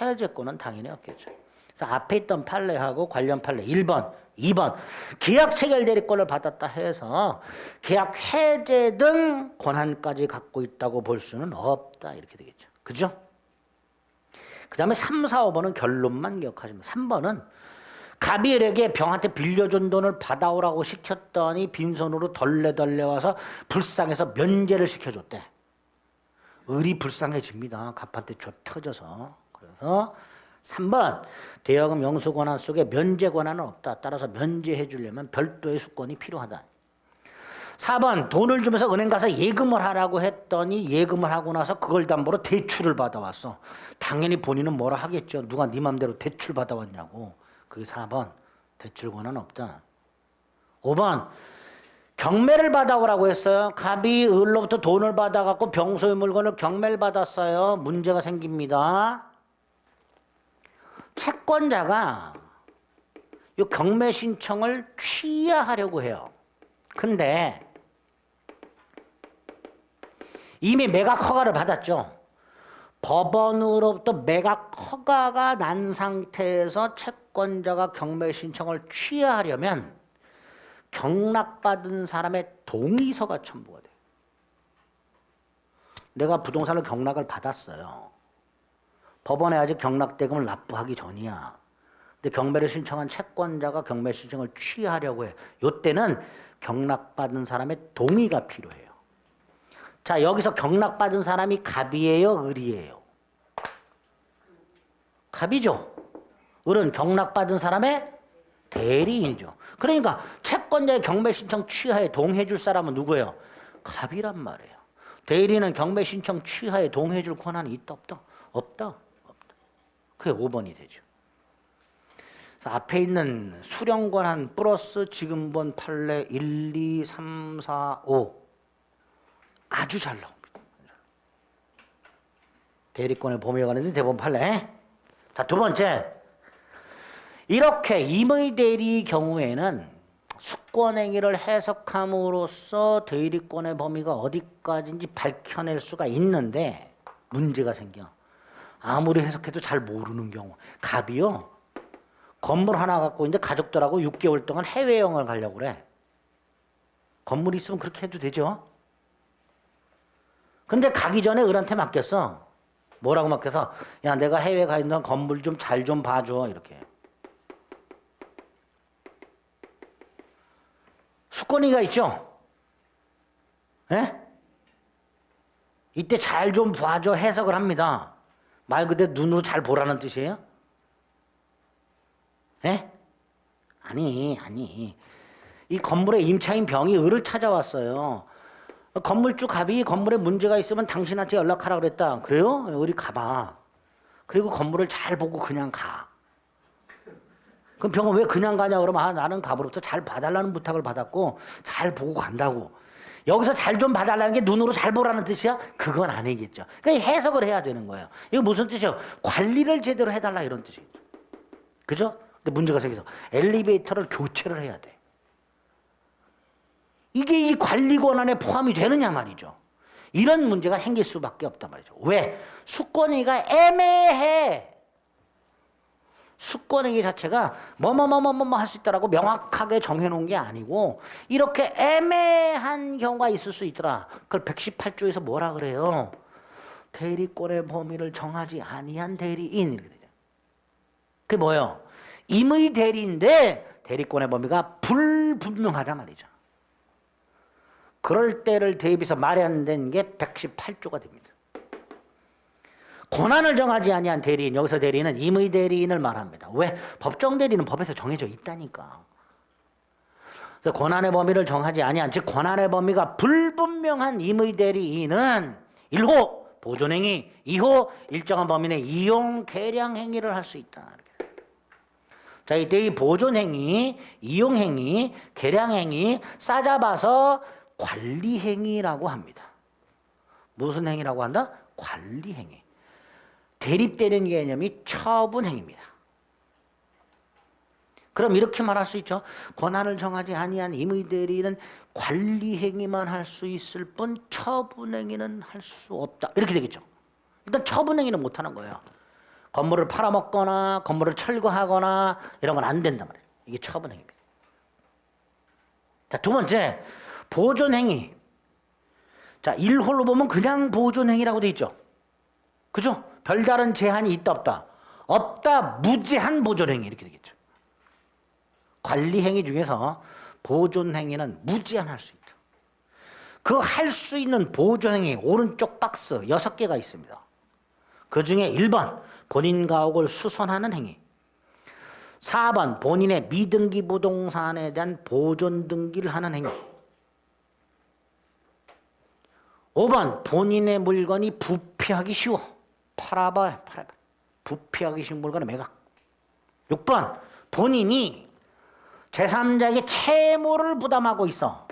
해제권은 당연히 없겠죠. 그래서 앞에 있던 판례하고 관련 판례 1번, 2번 계약 체결 대리권을 받았다 해서 계약 해제 등 권한까지 갖고 있다고 볼 수는 없다. 이렇게 되겠죠. 그죠? 그 다음에 3, 4, 5번은 결론만 기억하시면 3번은 가비엘에게 병한테 빌려준 돈을 받아오라고 시켰더니 빈손으로 덜레덜레 와서 불쌍해서 면제를 시켜줬대. 을이 불쌍해집니다. 갑한테 줘 터져서. 그래서 3번 대여금 영수 권한 속에 면제 권한은 없다. 따라서 면제해 주려면 별도의 수권이 필요하다. 4번 돈을 주면서 은행 가서 예금을 하라고 했더니 예금을 하고 나서 그걸 담보로 대출을 받아왔어. 당연히 본인은 뭐라 하겠죠. 누가 네 맘대로 대출 받아왔냐고. 그게 4번 대출 권한 없다. 5번 경매를 받아오라고 했어요. 갑이 을로부터 돈을 받아갖고 병소의 물건을 경매를 받았어요. 문제가 생깁니다. 채권자가 이 경매 신청을 취하하려고 해요. 근데 이미 매각 허가를 받았죠. 법원으로부터 매각 허가가 난 상태에서 채권자가 경매 신청을 취하하려면 경락받은 사람의 동의서가 첨부가 돼요. 내가 부동산을 경락을 받았어요. 법원에 아직 경락대금을 납부하기 전이야. 근데 경매를 신청한 채권자가 경매 신청을 취하려고 해. 이때는 경락받은 사람의 동의가 필요해요. 자, 여기서 경락받은 사람이 갑이에요, 을이에요? 갑이죠. 을은 경락받은 사람의 대리인이죠. 그러니까 채권자의 경매 신청 취하에 동의해 줄 사람은 누구예요? 갑이란 말이에요. 대리인은 경매 신청 취하에 동의해 줄 권한이 있다 없다? 없다. 없다. 그게 5번이 되죠. 그래서 앞에 있는 수령 권한 플러스 지금 본 판례 1, 2, 3, 4, 5 아주 잘 나옵니다. 대리권의 범위에 관해서 대법원 판례. 자, 두 번째. 이렇게 임의 대리 경우에는 수권행위를 해석함으로써 대리권의 범위가 어디까지인지 밝혀낼 수가 있는데 문제가 생겨. 아무리 해석해도 잘 모르는 경우. 갑이요. 건물 하나 갖고 있는데 가족들하고 6개월 동안 해외여행을 가려고 그래. 건물이 있으면 그렇게 해도 되죠. 근데 가기 전에 을한테 맡겼어. 뭐라고 맡겨서? 야, 내가 해외 가 있는 건물 좀 잘 좀 봐줘. 이렇게. 수권이가 있죠? 예? 이때 잘 좀 봐줘 해석을 합니다. 말 그대로 눈으로 잘 보라는 뜻이에요? 예? 아니. 이 건물에 임차인 병이 을을 찾아왔어요. 건물주 갑이 건물에 문제가 있으면 당신한테 연락하라 그랬다. 그래요? 우리 가봐. 그리고 건물을 잘 보고 그냥 가. 그럼 병은 왜 그냥 가냐 그러면 아, 나는 갑으로부터 잘 봐달라는 부탁을 받았고 잘 보고 간다고. 여기서 잘 좀 봐달라는 게 눈으로 잘 보라는 뜻이야? 그건 아니겠죠. 그러니까 해석을 해야 되는 거예요. 이거 무슨 뜻이에요? 관리를 제대로 해달라 이런 뜻이겠죠. 그죠? 근데 문제가 생겨서 엘리베이터를 교체를 해야 돼. 이게 이 관리 권한에 포함이 되느냐 말이죠. 이런 문제가 생길 수밖에 없단 말이죠. 왜? 수권행위가 애매해. 수권행위 자체가 뭐뭐뭐뭐뭐 할 수 있다라고 명확하게 정해놓은 게 아니고 이렇게 애매한 경우가 있을 수 있더라. 그걸 118조에서 뭐라 그래요? 대리권의 범위를 정하지 아니한 대리인 이렇게 되죠. 그게 뭐예요? 임의 대리인데 대리권의 범위가 불분명하단 말이죠. 그럴 때를 대비해서 마련된 게 118조가 됩니다. 권한을 정하지 아니한 대리인, 여기서 대리인은 임의 대리인을 말합니다. 왜? 법정 대리는 법에서 정해져 있다니까. 그래서 권한의 범위를 정하지 아니한, 즉 권한의 범위가 불분명한 임의 대리인은 1호 보존행위, 2호 일정한 범위 내 이용, 계량 행위를 할 수 있다. 자, 이때 이 보존행위, 이용행위, 계량행위 싸잡아서 관리행위라고 합니다. 무슨 행위라고 한다? 관리행위. 대립되는 개념이 처분행위입니다. 그럼 이렇게 말할 수 있죠. 권한을 정하지 아니한 임의대리는 관리행위만 할 수 있을 뿐 처분행위는 할 수 없다. 이렇게 되겠죠. 일단 처분행위는 못하는 거예요. 건물을 팔아먹거나 건물을 철거하거나 이런 건 안 된단 말이에요. 이게 처분행위입니다. 자, 두 번째, 보존행위. 자, 1호로 보면 그냥 보존행위라고 돼 있죠. 그죠? 별다른 제한이 있다 없다. 없다 무제한 보존행위 이렇게 되겠죠. 관리행위 중에서 보존행위는 무제한할 수 있다. 그 할 수 있는 보존행위 오른쪽 박스 6개가 있습니다. 그 중에 1번 본인 가옥을 수선하는 행위, 4번 본인의 미등기 부동산에 대한 보존 등기를 하는 행위, 5번 본인의 물건이 부패하기 쉬워. 팔아봐. 부패하기 쉬운 물건은 매각. 6번 본인이 제3자에게 채무를 부담하고 있어.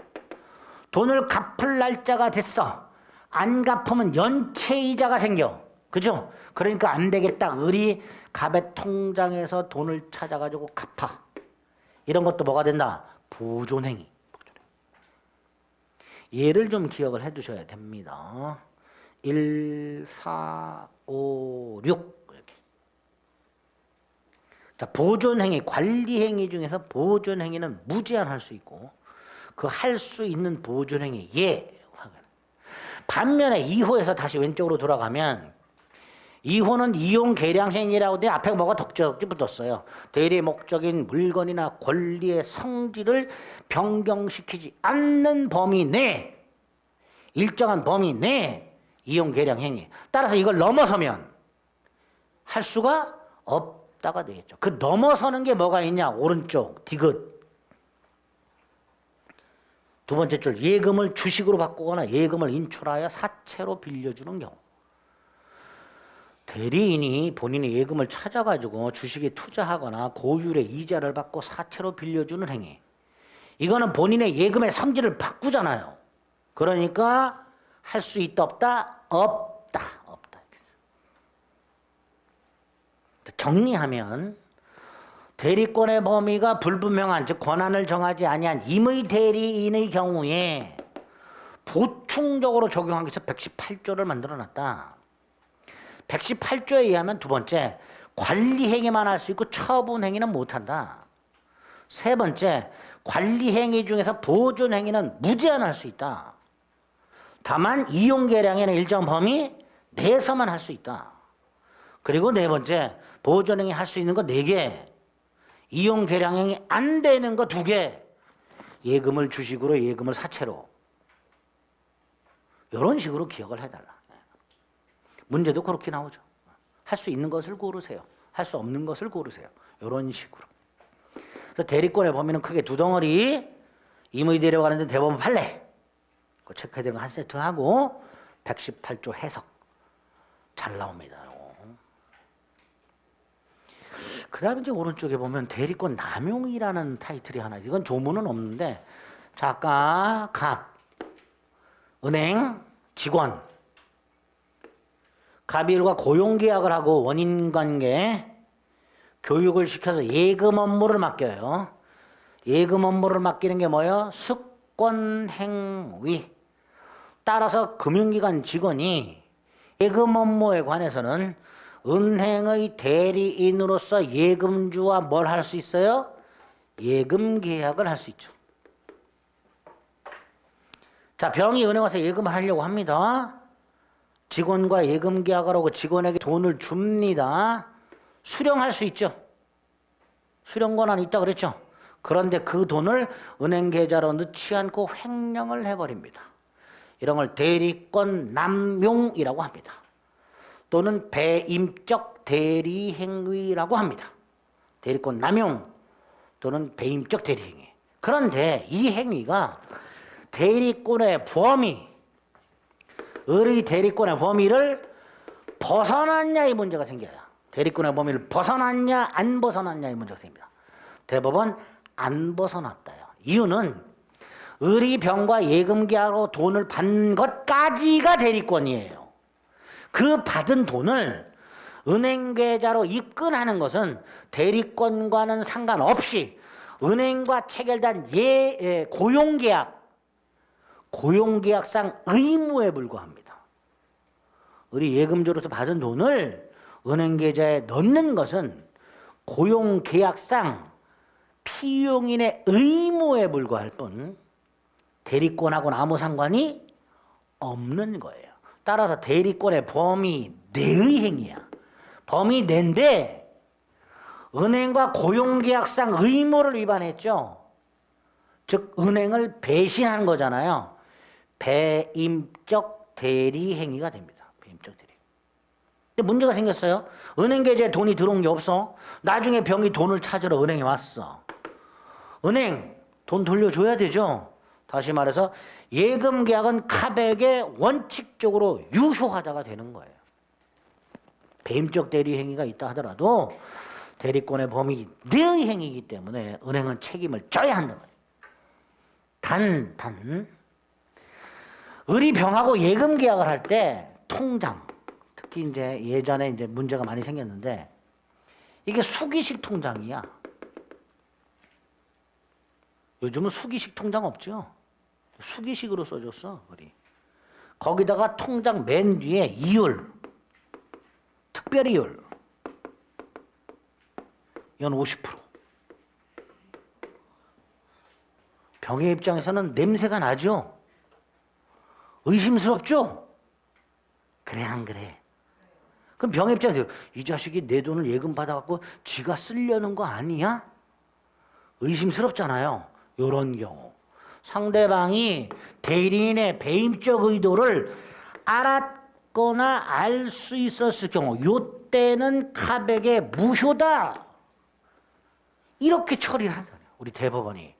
돈을 갚을 날짜가 됐어. 안 갚으면 연체이자가 생겨. 그죠? 그러니까 안 되겠다. 을이 갑의 통장에서 돈을 찾아가지고 갚아. 이런 것도 뭐가 된다? 보존행위. 얘를 좀 기억을 해 두셔야 됩니다. 1, 4, 5, 6 이렇게. 자, 보존행위, 관리행위 중에서 보존행위는 무제한할 수 있고 그 할 수 있는 보존행위 예. 반면에 2호에서 다시 왼쪽으로 돌아가면 2호는 이용 계량행위라고 돼 앞에 뭐가 덕지덕지 붙었어요. 대리 목적인 물건이나 권리의 성질을 변경시키지 않는 범위 내, 일정한 범위 내 이용 계량행위. 따라서 이걸 넘어서면 할 수가 없다가 되겠죠. 그 넘어서는 게 뭐가 있냐? 오른쪽 디귿. 두 번째 줄, 예금을 주식으로 바꾸거나 예금을 인출하여 사채로 빌려주는 경우. 대리인이 본인의 예금을 찾아가지고 주식에 투자하거나 고율의 이자를 받고 사채로 빌려주는 행위. 이거는 본인의 예금의 성질을 바꾸잖아요. 그러니까 할 수 있다 없다? 없다. 정리하면 대리권의 범위가 불분명한, 즉 권한을 정하지 아니한 임의 대리인의 경우에 보충적으로 적용하기 위해서 118조를 만들어놨다. 118조에 의하면 두 번째, 관리행위만 할 수 있고 처분행위는 못한다. 세 번째, 관리행위 중에서 보존행위는 무제한할 수 있다. 다만 이용계량에는 일정 범위 내에서만 할 수 있다. 그리고 네 번째, 보존행위 할 수 있는 거 4개, 이용계량행위 안 되는 거 2개, 예금을 주식으로 예금을 사채로. 이런 식으로 기억을 해달라. 문제도 그렇게 나오죠. 할 수 있는 것을 고르세요. 할 수 없는 것을 고르세요. 이런 식으로. 그래서 대리권의 범위는 크게 2덩어리, 임의 데려가는데 대법원 판례, 그 체크해야 되는 거 한 세트 하고 118조 해석 잘 나옵니다. 그 다음에 이제 오른쪽에 보면 대리권 남용이라는 타이틀이 하나, 이건 조문은 없는데, 작가, 갑, 은행, 직원, 갑일과 고용계약을 하고 원인관계, 교육을 시켜서 예금 업무를 맡겨요. 예금 업무를 맡기는 게 뭐예요? 습권행위. 따라서 금융기관 직원이 예금 업무에 관해서는 은행의 대리인으로서 예금주와 뭘 할 수 있어요? 예금 계약을 할 수 있죠. 자, 병이 은행 와서 예금을 하려고 합니다. 직원과 예금 계약을 하고 직원에게 돈을 줍니다. 수령할 수 있죠. 수령 권한이 있다 그랬죠. 그런데 그 돈을 은행 계좌로 넣지 않고 횡령을 해버립니다. 이런 걸 대리권 남용이라고 합니다. 또는 배임적 대리행위라고 합니다. 대리권 남용 또는 배임적 대리행위. 그런데 이 행위가 대리권의 범위, 을의 대리권의 범위를 벗어났냐 이 문제가 생겨요. 대리권의 범위를 벗어났냐 안 벗어났냐 이 문제가 생깁니다. 대법원 안 벗어났다요. 이유는 을이 병과 예금계약으로 돈을 받는 것까지가 대리권이에요. 그 받은 돈을 은행 계좌로 입금하는 것은 대리권과는 상관없이 은행과 체결된 고용계약상 의무에 불과합니다. 우리 예금조로서 받은 돈을 은행 계좌에 넣는 것은 고용계약상 피용인의 의무에 불과할 뿐 대리권하고는 아무 상관이 없는 거예요. 따라서 대리권의 범위 내의 행위야. 범위 내인데 은행과 고용계약상 의무를 위반했죠. 즉 은행을 배신한 거잖아요. 배임적 대리 행위가 됩니다. 배임적 대리. 근데 문제가 생겼어요. 은행 계좌에 돈이 들어온 게 없어. 나중에 병이 돈을 찾으러 은행에 왔어. 은행 돈 돌려줘야 되죠. 다시 말해서 예금 계약은 카백에 원칙적으로 유효하다가 되는 거예요. 배임적 대리 행위가 있다 하더라도 대리권의 범위 내의 행위이기 때문에 은행은 책임을 져야 한단 말이에요. 단 의리병하고 예금 계약을 할 때 통장, 특히 이제 예전에 이제 문제가 많이 생겼는데 이게 수기식 통장이야. 요즘은 수기식 통장 없죠. 수기식으로 써줬어. 거기다가 통장 맨 뒤에 이율, 특별이율, 연 50%. 병의 입장에서는 냄새가 나죠. 의심스럽죠. 그래 안 그래? 그럼 병의 입장에서 이 자식이 내 돈을 예금 받아갖고 지가 쓰려는 거 아니야? 의심스럽잖아요. 이런 경우 상대방이 대리인의 배임적 의도를 알았거나 알 수 있었을 경우 이때는 카백의 무효다. 이렇게 처리를 한다요. 우리 대법원이.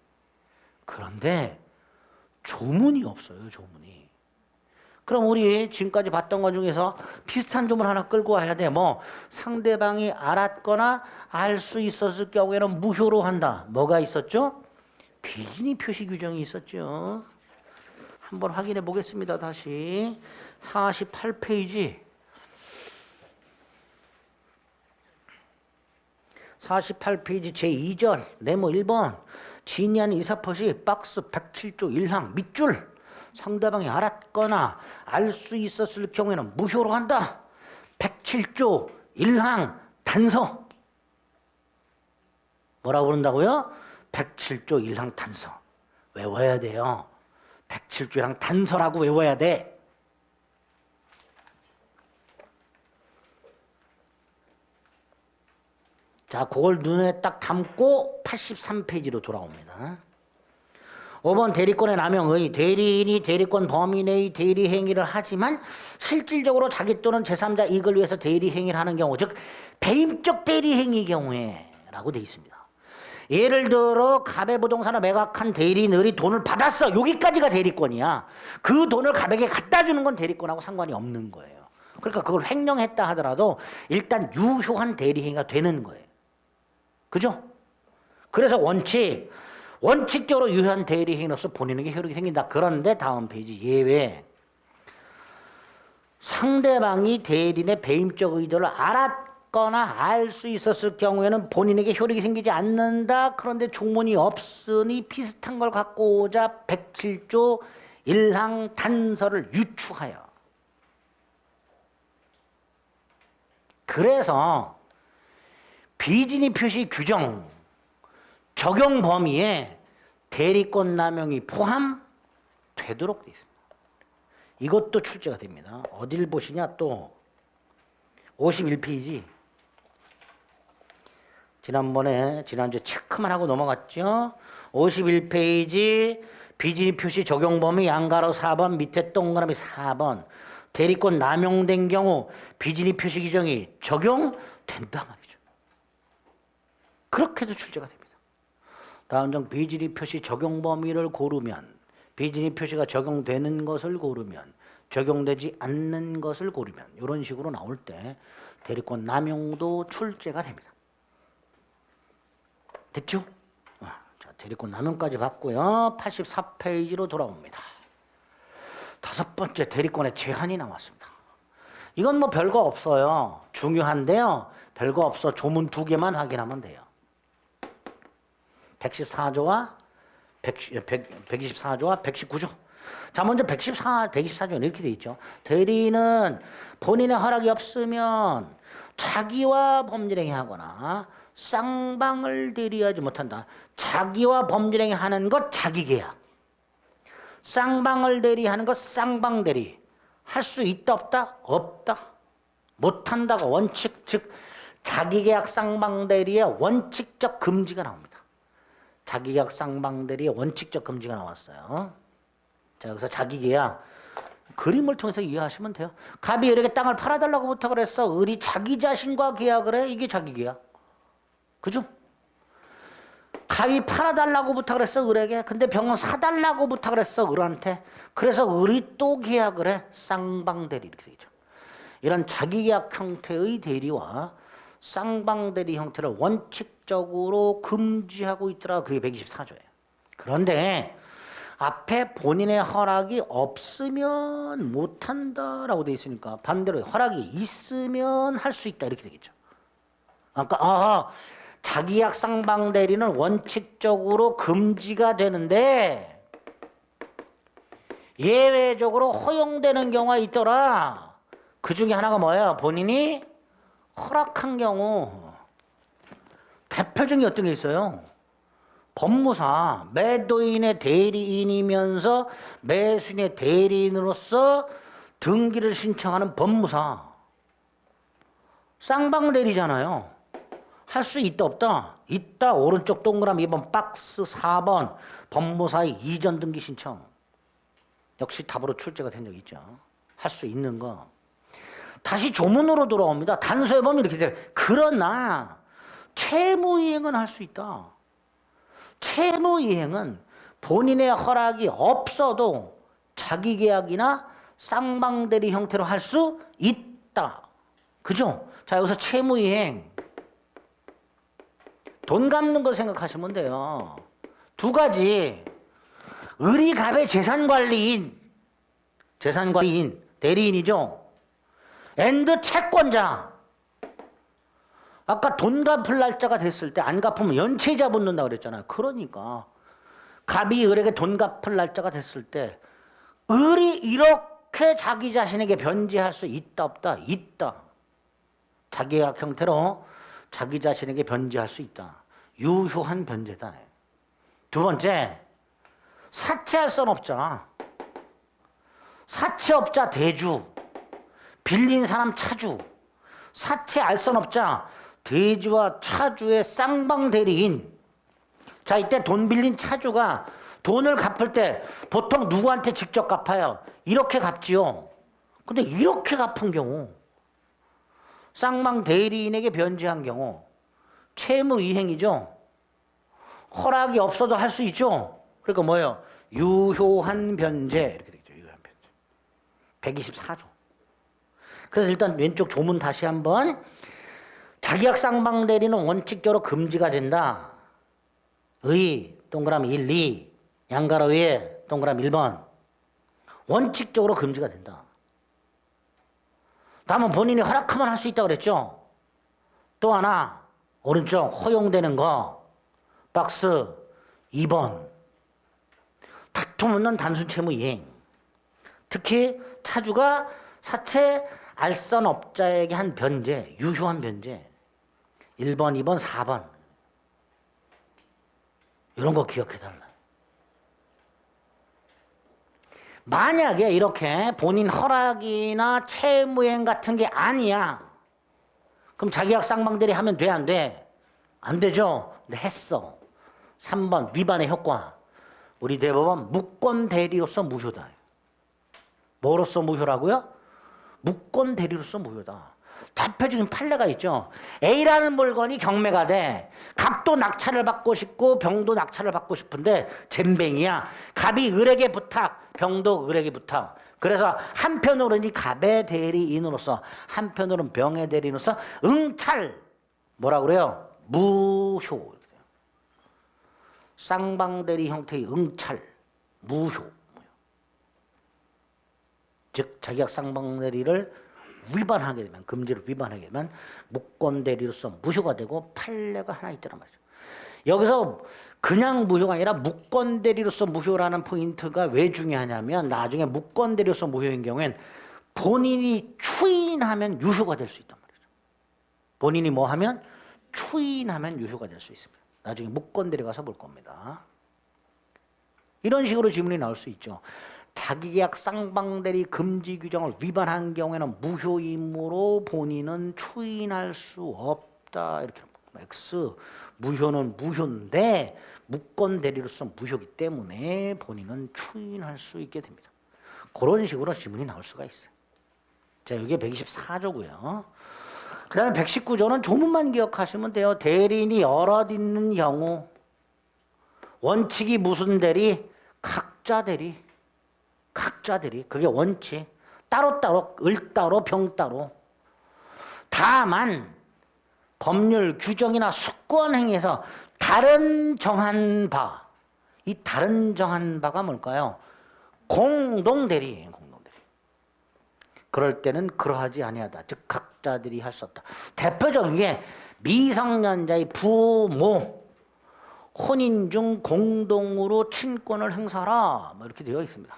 그런데 조문이 없어요. 조문이. 그럼 우리 지금까지 봤던 것 중에서 비슷한 조문 하나 끌고 와야 돼. 뭐 상대방이 알았거나 알 수 있었을 경우에는 무효로 한다. 뭐가 있었죠? 비진이 표시 규정이 있었죠. 한번 확인해 보겠습니다. 다시 48페이지 48페이지 제2절 네모 1번 진의한 이사퍼시 박스 107조 1항 밑줄 상대방이 알았거나 알 수 있었을 경우에는 무효로 한다. 107조 1항 단서. 뭐라고 부른다고요? 107조 1항 단서. 외워야 돼요. 107조 1항 단서라고 외워야 돼. 자, 그걸 눈에 딱 담고 83페이지로 돌아옵니다. 5번 대리권의 남용의 대리인이 대리권 범위 내의 대리 행위를 하지만 실질적으로 자기 또는 제3자 이익을 위해서 대리 행위를 하는 경우, 즉 배임적 대리 행위 경우에 라고 되어 있습니다. 예를 들어 갑의 부동산을 매각한 대리인이 돈을 받았어. 여기까지가 대리권이야. 그 돈을 갑에게 갖다 주는 건 대리권하고 상관이 없는 거예요. 그러니까 그걸 횡령했다 하더라도 일단 유효한 대리 행위가 되는 거예요. 그죠? 그래서 원칙적으로 유효한 대리 행위로서 본인에게 효력이 생긴다. 그런데 다음 페이지 예외. 상대방이 대리인의 배임적 의도를 알았거나 알 수 있었을 경우에는 본인에게 효력이 생기지 않는다. 그런데 조문이 없으니 비슷한 걸 갖고 오자 107조 1항 단서를 유추하여. 그래서 비진의 표시 규정 적용 범위에 대리권 남용이 포함되도록 되어 있습니다. 이것도 출제가 됩니다. 어딜 보시냐 또 51페이지. 지난주에 체크만 하고 넘어갔죠. 51페이지 비진의 표시 적용 범위 양가로 4번 밑에 동그라미 4번 대리권 남용된 경우 비진의 표시 규정이 적용된다 말이죠. 그렇게도 출제가 됩니다. 다음 장 비진의 표시 적용 범위를 고르면 비진의 표시가 적용되는 것을 고르면 적용되지 않는 것을 고르면 이런 식으로 나올 때 대리권 남용도 출제가 됩니다. 됐죠? 자, 대리권 남용까지 봤고요. 84페이지로 돌아옵니다. 5번째 대리권의 제한이 나왔습니다. 이건 뭐 별거 없어요. 중요한데요. 별거 없어. 조문 2개만 확인하면 돼요. 114조와 124조와 119조. 자, 먼저 124조는 이렇게 돼 있죠. 대리인은 본인의 허락이 없으면 자기와 법률행위 하거나 쌍방을 대리하지 못한다. 자기와 법률행위 하는 것 자기계약. 쌍방을 대리하는 것 쌍방대리. 할 수 있다 없다? 없다. 못한다가 원칙, 즉 자기계약 쌍방대리의 원칙적 금지가 나옵니다. 자기계약 쌍방대리의 원칙적 금지가 나왔어요. 자, 여기서 자기계약 그림을 통해서 이해하시면 돼요. 갑이 을에게 땅을 팔아달라고 부탁을 했어. 을이 자기 자신과 계약을 해. 이게 자기계약. 그죠? 갑이 팔아달라고 부탁을 했어. 을에게. 근데 병은 사달라고 부탁을 했어. 을한테. 그래서 을이 또 계약을 해. 쌍방대리 이렇게 되죠. 이런 자기계약 형태의 대리와 쌍방대리 형태를 원칙적으로 금지하고 있더라. 그게 124조예요. 그런데 앞에 본인의 허락이 없으면 못한다라고 돼 있으니까 반대로 허락이 있으면 할 수 있다 이렇게 되겠죠. 아까 자기계약 쌍방대리는 원칙적으로 금지가 되는데 예외적으로 허용되는 경우가 있더라. 그 중에 하나가 뭐예요? 본인이 허락한 경우. 대표적인 어떤 게 있어요? 법무사, 매도인의 대리인이면서 매수인의 대리인으로서 등기를 신청하는 법무사. 쌍방대리잖아요. 할 수 있다 없다? 있다. 오른쪽 동그라미 2번 박스 4번 법무사의 이전 등기 신청. 역시 답으로 출제가 된 적이 있죠. 할 수 있는 거. 다시 조문으로 돌아옵니다. 단서에 보면 이렇게 돼요. 그러나 채무이행은 할 수 있다. 채무이행은 본인의 허락이 없어도 자기계약이나 쌍방대리 형태로 할 수 있다. 그죠? 자, 여기서 채무이행. 돈 갚는 거 생각하시면 돼요. 2가지. 을이 갑의 재산관리인, 대리인이죠. 앤드 채권자. 아까 돈 갚을 날짜가 됐을 때 안 갚으면 연체자 붙는다 그랬잖아요. 그러니까 갑이 을에게 돈 갚을 날짜가 됐을 때 을이 이렇게 자기 자신에게 변제할 수 있다 없다? 있다. 자기계약 형태로 자기 자신에게 변제할 수 있다. 유효한 변제다. 2번째, 사채할선업자. 사채업자 대주, 빌린 사람 차주. 사채알선업자, 대주와 차주의 쌍방대리인. 자, 이때 돈 빌린 차주가 돈을 갚을 때 보통 누구한테 직접 갚아요? 이렇게 갚지요. 근데 이렇게 갚은 경우, 쌍방대리인에게 변제한 경우 채무이행이죠. 허락이 없어도 할 수 있죠. 그러니까 뭐예요? 유효한 변제 이렇게 되죠. 유효한 변제. 124조. 그래서 일단 왼쪽 조문 다시 한번. 자기계약 쌍방대리는 원칙적으로 금지가 된다. 의 동그라미 1, 2 양가로 위에 동그라미 1번. 원칙적으로 금지가 된다. 다음은 본인이 허락하면 할 수 있다고 그랬죠. 또 하나 오른쪽 허용되는 거 박스 2번. 다툼 없는 단순 채무 이행. 특히 차주가 사채 알선업자에게 한 변제, 유효한 변제. 1번, 2번, 4번. 이런 거 기억해달라. 만약에 이렇게 본인 허락이나 채무이행 같은 게 아니야. 그럼 자기계약 쌍방대리 하면 돼, 안 돼? 안 되죠? 근데 했어. 3번 위반의 효과. 우리 대법원 무권 대리로서 무효다. 뭐로서 무효라고요? 무권 대리로서 무효다. 대표적인 판례가 있죠. A라는 물건이 경매가 돼. 갑도 낙찰을 받고 싶고 병도 낙찰을 받고 싶은데 젬뱅이야. 갑이 을에게 부탁, 병도 을에게 부탁. 그래서 한편으로는 갑의 대리인으로서, 한편으로는 병의 대리인으로서 응찰. 뭐라 그래요? 무효. 쌍방대리 형태의 응찰. 무효. 즉 자기계약 쌍방대리를 위반하게 되면, 금지를 위반하게 되면 무권 대리로서 무효가 되고 판례가 하나 있더란 말이죠. 여기서 그냥 무효가 아니라 무권 대리로서 무효라는 포인트가 왜 중요하냐면, 나중에 무권 대리로서 무효인 경우엔 본인이 추인하면 유효가 될 수 있단 말이죠. 본인이 뭐 하면? 추인하면 유효가 될 수 있습니다. 나중에 무권 대리 가서 볼 겁니다. 이런 식으로 질문이 나올 수 있죠. 자기계약 쌍방대리 금지 규정을 위반한 경우에는 무효이므로 본인은 추인할 수 없다. 이렇게 합니다. X, 무효는 무효인데 무권 대리로서 무효이기 때문에 본인은 추인할 수 있게 됩니다. 그런 식으로 질문이 나올 수가 있어요. 자, 이게 124조고요. 그 다음에 119조는 조문만 기억하시면 돼요. 대리인이 여럿 있는 경우 원칙이 무슨 대리? 각자 대리. 각자 대리. 그게 원칙. 따로따로, 을따로, 병따로. 다만 법률 규정이나 수권 행위에서 다른 정한 바, 이 다른 정한 바가 뭘까요? 공동대리예요. 공동대리. 그럴 때는 그러하지 아니하다. 즉 각자들이 할 수 없다. 대표적인 게 미성년자의 부모 혼인 중 공동으로 친권을 행사하라, 뭐 이렇게 되어 있습니다.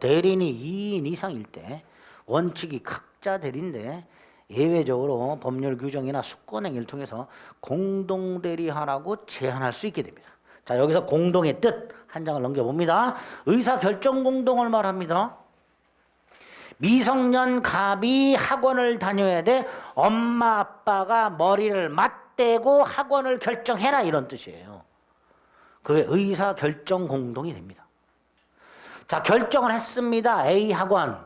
대리인이 2인 이상일 때 원칙이 각자 대리인데 예외적으로 법률 규정이나 수권 행위를 통해서 공동 대리하라고 제한할 수 있게 됩니다. 자, 여기서 공동의 뜻 한 장을 넘겨봅니다. 의사 결정 공동을 말합니다. 미성년 갑이 학원을 다녀야 돼. 엄마 아빠가 머리를 맞대고 학원을 결정해라, 이런 뜻이에요. 그게 의사 결정 공동이 됩니다. 자, 결정을 했습니다. A 학원.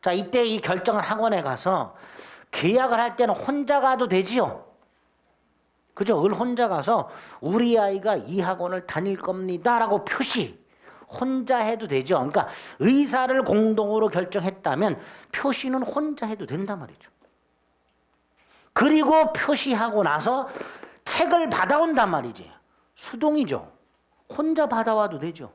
자, 이때 이 결정을 학원에 가서 계약을 할 때는 혼자 가도 되지요. 그죠? 을 혼자 가서 우리 아이가 이 학원을 다닐 겁니다 라고 표시, 혼자 해도 되죠. 그러니까 의사를 공동으로 결정했다면 표시는 혼자 해도 된단 말이죠. 그리고 표시하고 나서 책을 받아온단 말이지. 수동이죠. 혼자 받아와도 되죠.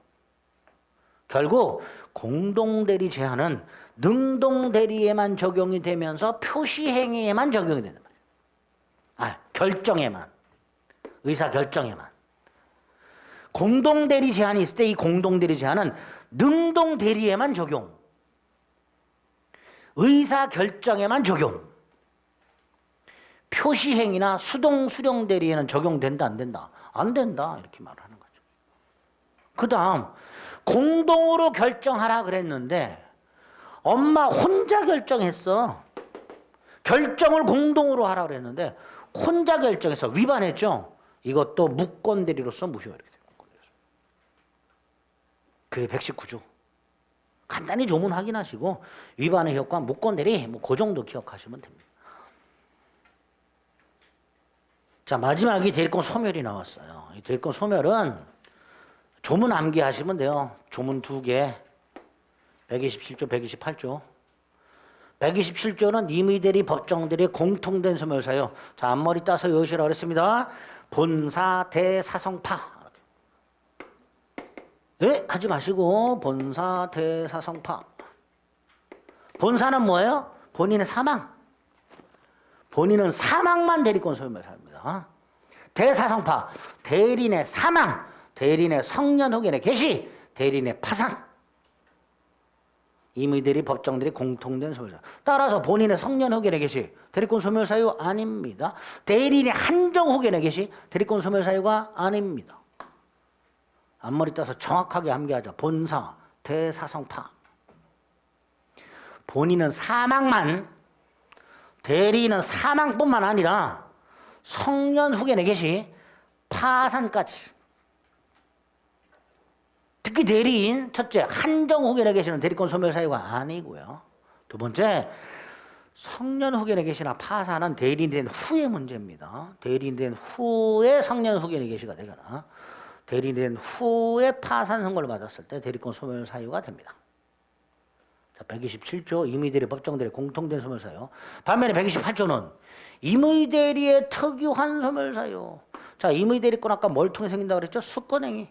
결국 공동대리 제한은 능동대리에만 적용이 되면서 표시행위에만 적용이 된단 말이에요. 결정에만. 의사결정에만. 공동대리 제한이 있을 때 이 공동대리 제한은 능동대리에만 적용. 의사결정에만 적용. 표시행위나 수동수령대리에는 적용된다, 안 된다? 안 된다, 이렇게 말을 하는 거죠. 그 다음 공동으로 결정하라 그랬는데 엄마 혼자 결정했어. 결정을 공동으로 하라 그랬는데 혼자 결정해서 위반했죠. 이것도 무권대리로서 무효, 이렇게 됩니다. 그게 119조. 간단히 조문 확인하시고 위반의 효과 무권대리, 뭐 그 정도 기억하시면 됩니다. 자, 마지막이 대리권 소멸이 나왔어요. 이 대리권 소멸은 조문 암기하시면 돼요. 조문 2개. 127조, 128조. 127조는 임의대리, 법정대리 공통된 소멸사요. 자, 앞머리 따서 외우시라고 그랬습니다. 본사, 대사성파. 예? 하지 마시고 본사, 대사성파. 본사는 뭐예요? 본인의 사망. 본인은 사망만 대리권 소멸사입니다. 대사성파, 대리인의 사망, 대리인의 성년 후견의 개시, 대리인의 파산. 임의대리, 법정대리 공통된 소멸사. 따라서 본인의 성년 후견의 개시, 대리권 소멸사유 아닙니다. 대리인의 한정 후견의 개시, 대리권 소멸사유가 아닙니다. 앞머리 따서 정확하게 암기하자. 본사, 대사성파. 본인은 사망만, 대리인은 사망뿐만 아니라 성년 후견의 개시, 파산까지. 특히 대리인, 첫째, 한정 후견에 계시는 대리권 소멸 사유가 아니고요. 두 번째, 성년 후견에 계시나 파산은 대리인 된 후의 문제입니다. 대리인 된 후에 성년 후견에 계시가 되거나 대리인 된 후에 파산 선고를 받았을 때 대리권 소멸 사유가 됩니다. 자, 127조 임의대리, 법정대리 공통된 소멸 사유. 반면에 128조는 임의대리의 특유한 소멸 사유. 자, 임의대리권 아까 뭘 통해 생긴다고 그랬죠? 수권행위.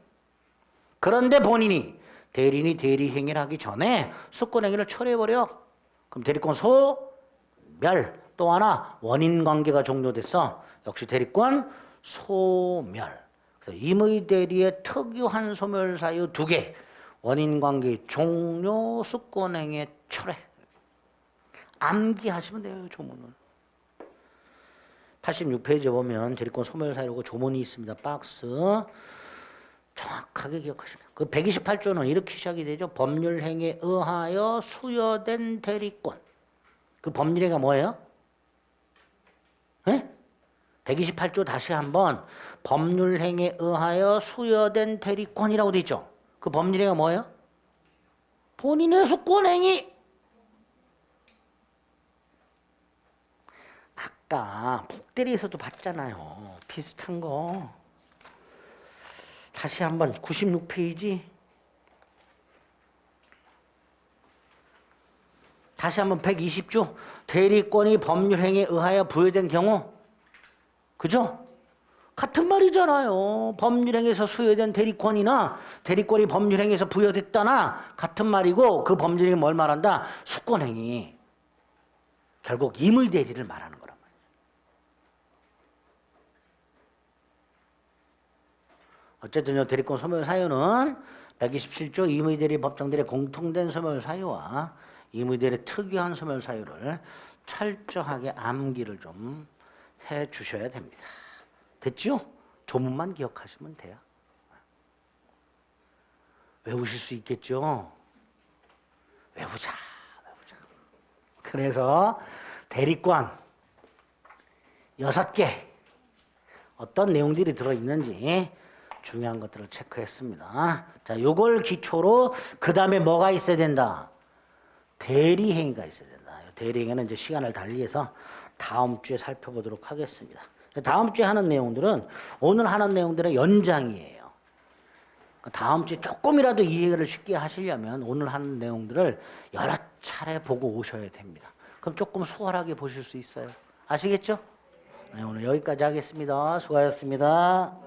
그런데 본인이 대리인이 대리행위를 하기 전에 수권행위를 처리해버려. 그럼 대리권 멸. 또 하나 원인 관계가 종료됐어. 역시 대리권 소멸. 그래서 임의 대리의 특유한 소멸 사유 두 개. 원인 관계 종료, 수권행의 철회. 암기하시면 돼요, 조문은. 86페이지에 보면 대리권 소멸 사유고 조문이 있습니다. 박스. 정확하게 기억하시면. 그 128조는 이렇게 시작이 되죠. 법률행위에 의하여 수여된 대리권. 그 법률행위가 뭐예요? 네? 128조 다시 한번 법률행위에 의하여 수여된 대리권이라고 돼 있죠. 그 법률행위가 뭐예요? 본인의 수권행위. 아까 폭대리에서도 봤잖아요. 비슷한 거. 다시 한번 96페이지. 다시 한번 120조. 대리권이 법률행위에 의하여 부여된 경우. 그죠? 같은 말이잖아요. 법률행위에서 수여된 대리권이나 대리권이 법률행위에서 부여됐다나 같은 말이고 그 법률행위 뭘 말한다? 수권행위. 결국 임의대리를 말하는 거란 말이에요. 어쨌든 대리권 소멸 사유는 127조 임의대리 법정들의 공통된 소멸 사유와 임의대리 특유한 소멸 사유를 철저하게 암기를 좀 해주셔야 됩니다. 됐죠? 조문만 기억하시면 돼요. 외우실 수 있겠죠? 외우자. 그래서 대리권 6개 어떤 내용들이 들어있는지 중요한 것들을 체크했습니다. 자, 요걸 기초로 그 다음에 뭐가 있어야 된다? 대리행위가 있어야 된다. 대리행위는 이제 시간을 달리해서 다음 주에 살펴보도록 하겠습니다. 다음 주에 하는 내용들은 오늘 하는 내용들의 연장이에요. 다음 주에 조금이라도 이해를 쉽게 하시려면 오늘 하는 내용들을 여러 차례 보고 오셔야 됩니다. 그럼 조금 수월하게 보실 수 있어요. 아시겠죠? 네, 오늘 여기까지 하겠습니다. 수고하셨습니다.